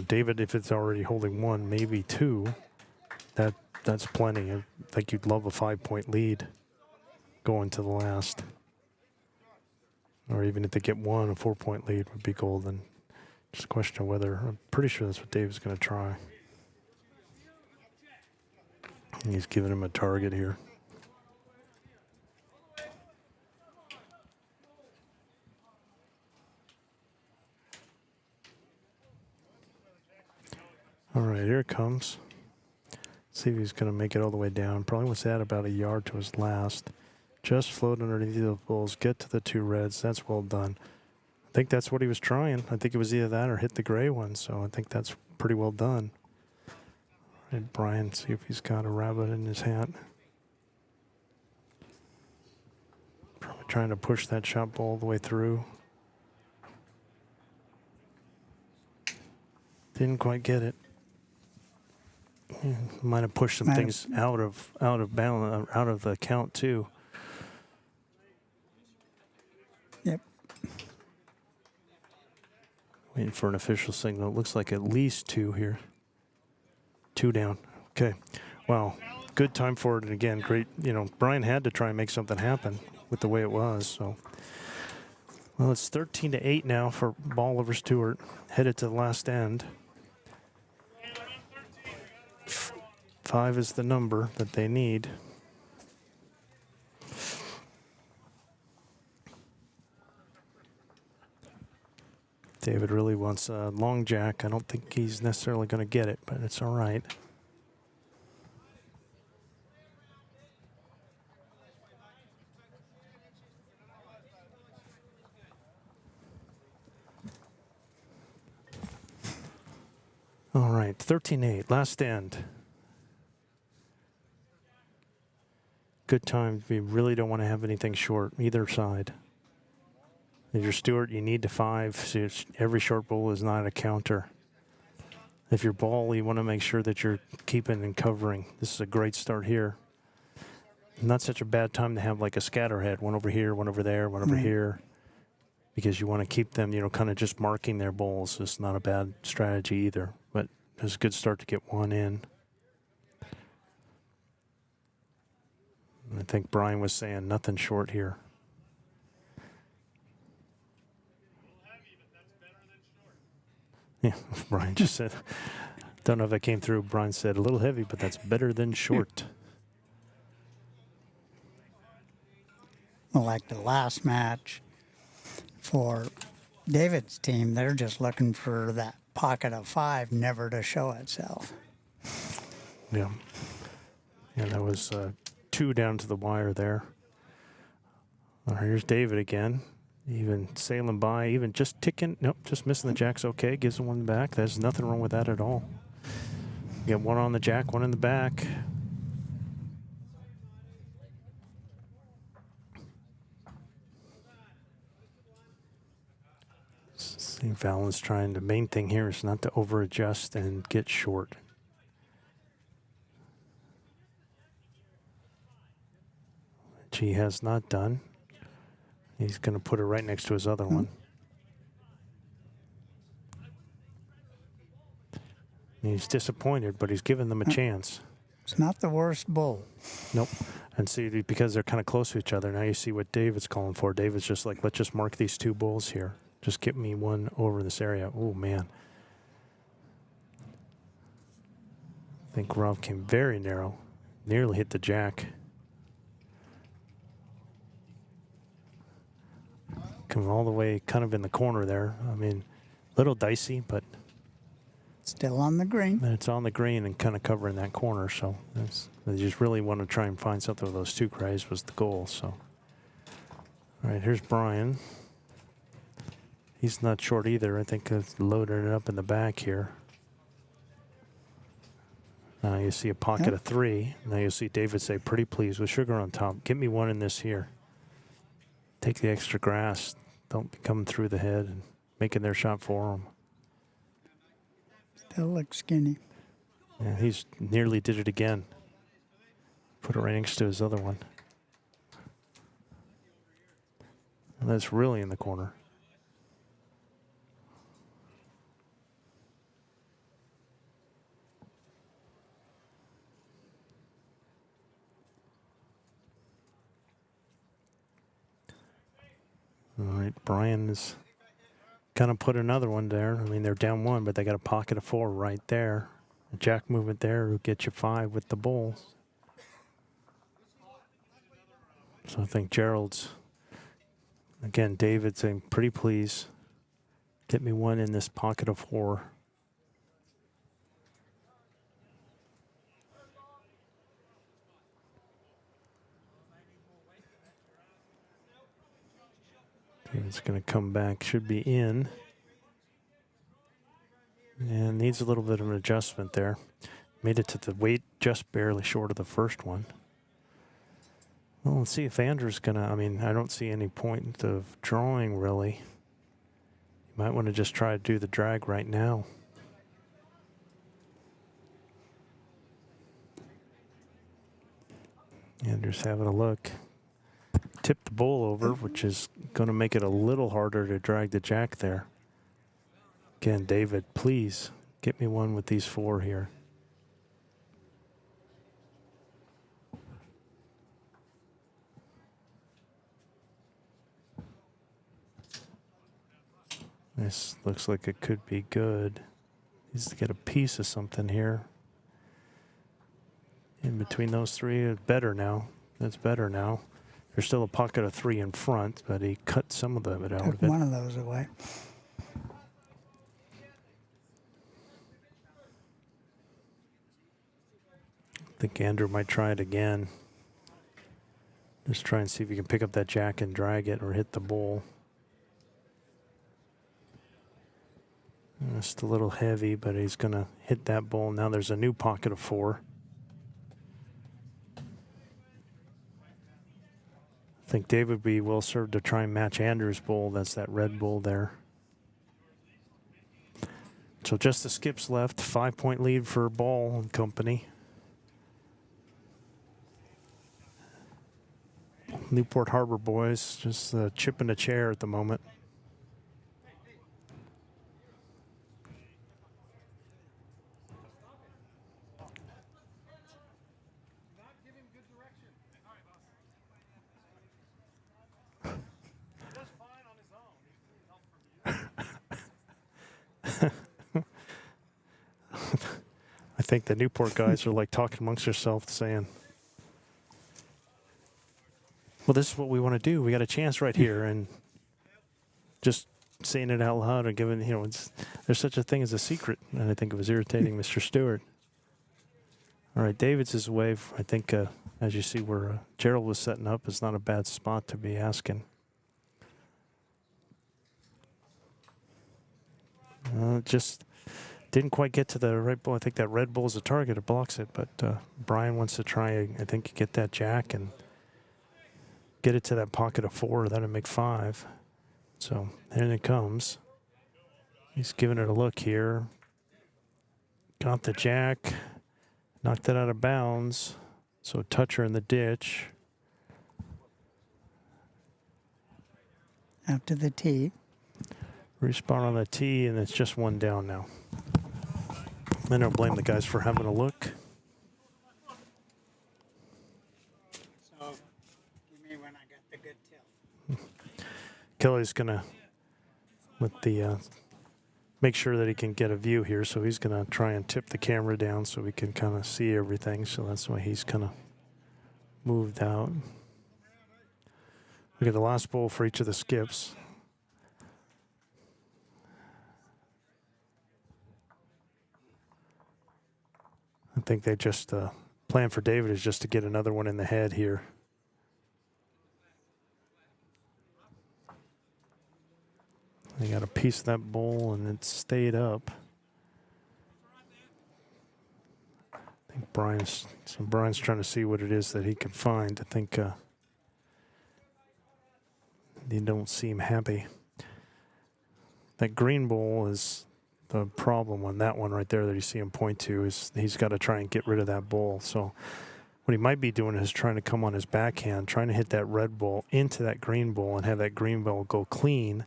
S1: David, if it's already holding 1, maybe 2, that's plenty. I think you'd love a 5-point lead going to the last. Or even if they get 1, a 4-point lead would be golden. Just a question of whether, I'm pretty sure that's what David's going to try. He's giving him a target here. All right, here it comes. See if he's going to make it all the way down. Probably wants to add about a yard to his last. Just float underneath the bulls, get to the 2 reds. That's well done. I think that's what he was trying. I think it was either that or hit the gray one, so I think that's pretty well done. All right, Brian, see if he's got a rabbit in his hat. Probably trying to push that shot ball all the way through. Didn't quite get it. Might have pushed some things out of balance, out of the count too.
S2: Yep.
S1: Waiting for an official signal. It looks like at least 2 here. 2 down. Okay. Wow. Good time for it. And again, great. Brian had to try and make something happen with the way it was. So, well, it's 13-8 now for Ball over Stewart. Headed to the last end. 5 is the number that they need. David really wants a long jack. I don't think he's necessarily going to get it, but it's all right. All right, 13-8, last end. Good time. We really don't want to have anything short, either side. If you're Stewart, you need to 5. So every short bull is not a counter. If you're Ball, you want to make sure that you're keeping and covering. This is a great start here. Not such a bad time to have like a scatterhead, one over here, one over there, one over here, because you want to keep them, kind of just marking their bulls. It's not a bad strategy either, but it's a good start to get 1 in. I think Brian was saying nothing short here. Yeah, Brian just said, don't know if that came through. Brian said a little heavy, but that's better than short.
S2: Well, like the last match for David's team, they're just looking for that pocket of 5 never to show itself.
S1: Yeah. Yeah, that was 2 down to the wire there. All right, here's David again. Even sailing by, even just ticking. Nope, just missing the jack's okay. Gives him 1 back. There's nothing wrong with that at all. Get 1 on the jack, 1 in the back. See, Fallon's trying. The main thing here is not to over adjust and get short. Which he has not done. He's going to put it right next to his other one. He's disappointed, but he's given them a chance.
S2: It's not the worst bowl.
S1: Nope. And see, because they're kind of close to each other, now you see what David's calling for. David's just like, let's just mark these 2 bulls here. Just get me one over in this area. Oh, man. I think Rob came very narrow. Nearly hit the jack. Coming all the way kind of in the corner there. I mean, little dicey, but
S2: Still on the green.
S1: it's on the green and kind of covering that corner. So they just really want to try and find something with those 2 crays was the goal. So, all right, here's Brian. He's not short either. I think it's loading it up in the back here. Now you see a pocket of 3. Now you'll see David say, pretty please, with sugar on top. Get me one in this here. Take the extra grass. Don't be coming through the head and making their shot for them.
S2: Still looks skinny.
S1: Yeah, he's nearly did it again. Put it right next to his other one. And that's really in the corner. All right, Brian is kind of put another one there. I mean, they're down 1, but they got a pocket of 4 right there. A jack movement there will get you 5 with the bulls. So I think Gerald's, again, David saying, pretty please, get me one in this pocket of 4. David's going to come back, should be in. And needs a little bit of an adjustment there. Made it to the weight just barely short of the first one. Well, let's see if Andrew's going to, I mean, I don't see any point of drawing really. You might want to just try to do the drag right now. Andrew's having a look. Tip the bull over, which is going to make it a little harder to drag the jack there. Again, David, please get me one with these 4 here. This looks like it could be good. Needs to get a piece of something here. In between those 3, it's better now. That's better now. There's still a pocket of 3 in front, but he cut some of it out
S2: Took
S1: of it.
S2: one of those away.
S1: I think Andrew might try it again. Just try and see if he can pick up that jack and drag it or hit the bull. Just a little heavy, but he's going to hit that bull. Now there's a new pocket of 4. I think David would be well served to try and match Andrew's bull. That's that red bull there. So just the skips left. 5-point lead for Ball and company. Newport Harbor boys just chipping a chair at the moment. I think the Newport guys are like talking amongst themselves saying, well, this is what we want to do. We got a chance right here. And just saying it out loud or giving, you know, there's such a thing as a secret. And I think it was irritating Mr. Stewart. All right, David's his wave. I think, as you see where Gerald was setting up, is not a bad spot to be asking. Just didn't quite get to the right bull. I think that red bull is a target. It blocks it. But Brian wants to try, I think, get that jack and get it to that pocket of 4. That'll make 5. So there it comes. He's giving it a look here. Got the jack. Knocked it out of bounds. So toucher in the ditch.
S2: Out to the tee.
S1: Respawn on the tee, and it's just 1 down now. I don't blame the guys for having a look. Kelly's going to, with the, make sure that he can get a view here. So he's going to try and tip the camera down so we can kind of see everything. So that's why he's kind of moved out. We got the last bowl for each of the skips. I think they just, plan for David is just to get another one in the head here. They got a piece of that bowl and it stayed up. I think Brian's trying to see what it is that he can find. I think they don't seem happy. That green bowl is the problem on that one right there that you see him point to. Is he's got to try and get rid of that bowl. So what he might be doing is trying to come on his backhand, trying to hit that red bowl into that green bowl and have that green bowl go clean,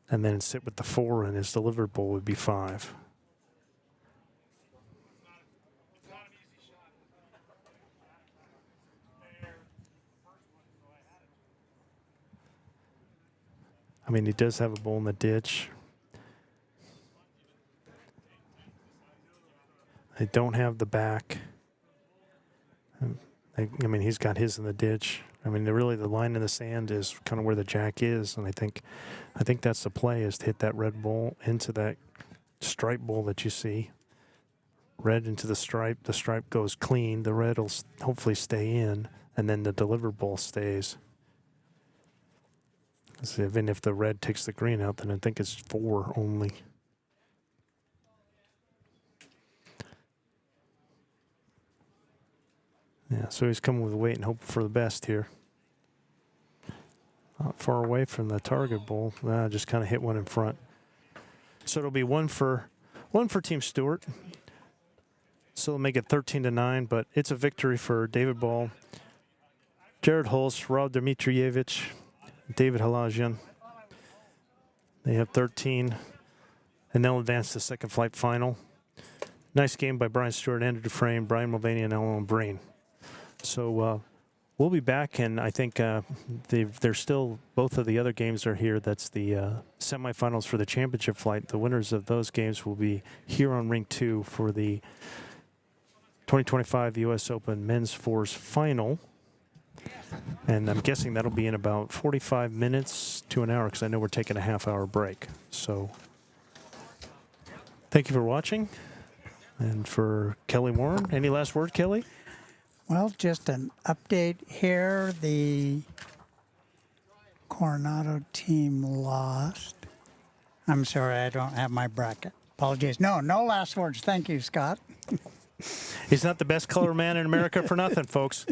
S1: and then sit with the 4, and his delivered bowl would be 5. I mean, he does have a bowl in the ditch. They don't have the back. I mean, he's got his in the ditch. I mean, really, the line in the sand is kind of where the jack is, and I think that's the play, is to hit that red bowl into that stripe bowl that you see. Red into the stripe. The stripe goes clean. The red will hopefully stay in, and then the delivered bowl stays. So even if the red takes the green out, then I think it's 4 only. Yeah, so he's coming with weight and hoping for the best here. Not far away from the target bowl. Just kind of hit one in front. So it'll be one for Team Stewart. So it'll make it 13-9, but it's a victory for David Ball, Gerard Hulst, Rob Dimitrijevich, David Halajian. They have 13, and they'll advance to the second flight final. Nice game by Brian Stewart, Andrew Dufresne, Brian Mulvaney, and Alan O'Brien. So we'll be back, and I think they're still, both of the other games are here. That's the semifinals for the championship flight. The winners of those games will be here on Ring 2 for the 2025 U.S. Open Men's Fours Final. And I'm guessing that'll be in about 45 minutes to an hour, because I know we're taking a half-hour break. So thank you for watching. And for Kelly Warren, any last word, Kelly?
S2: Well, just an update here. The Coronado team lost. I'm sorry, I don't have my bracket. Apologies. No last words. Thank you, Scott.
S1: He's not the best color man in America for nothing, folks.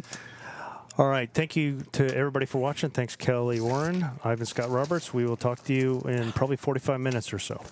S1: All right. Thank you to everybody for watching. Thanks, Kelly Warren, Ivan Scott Roberts. We will talk to you in probably 45 minutes or so.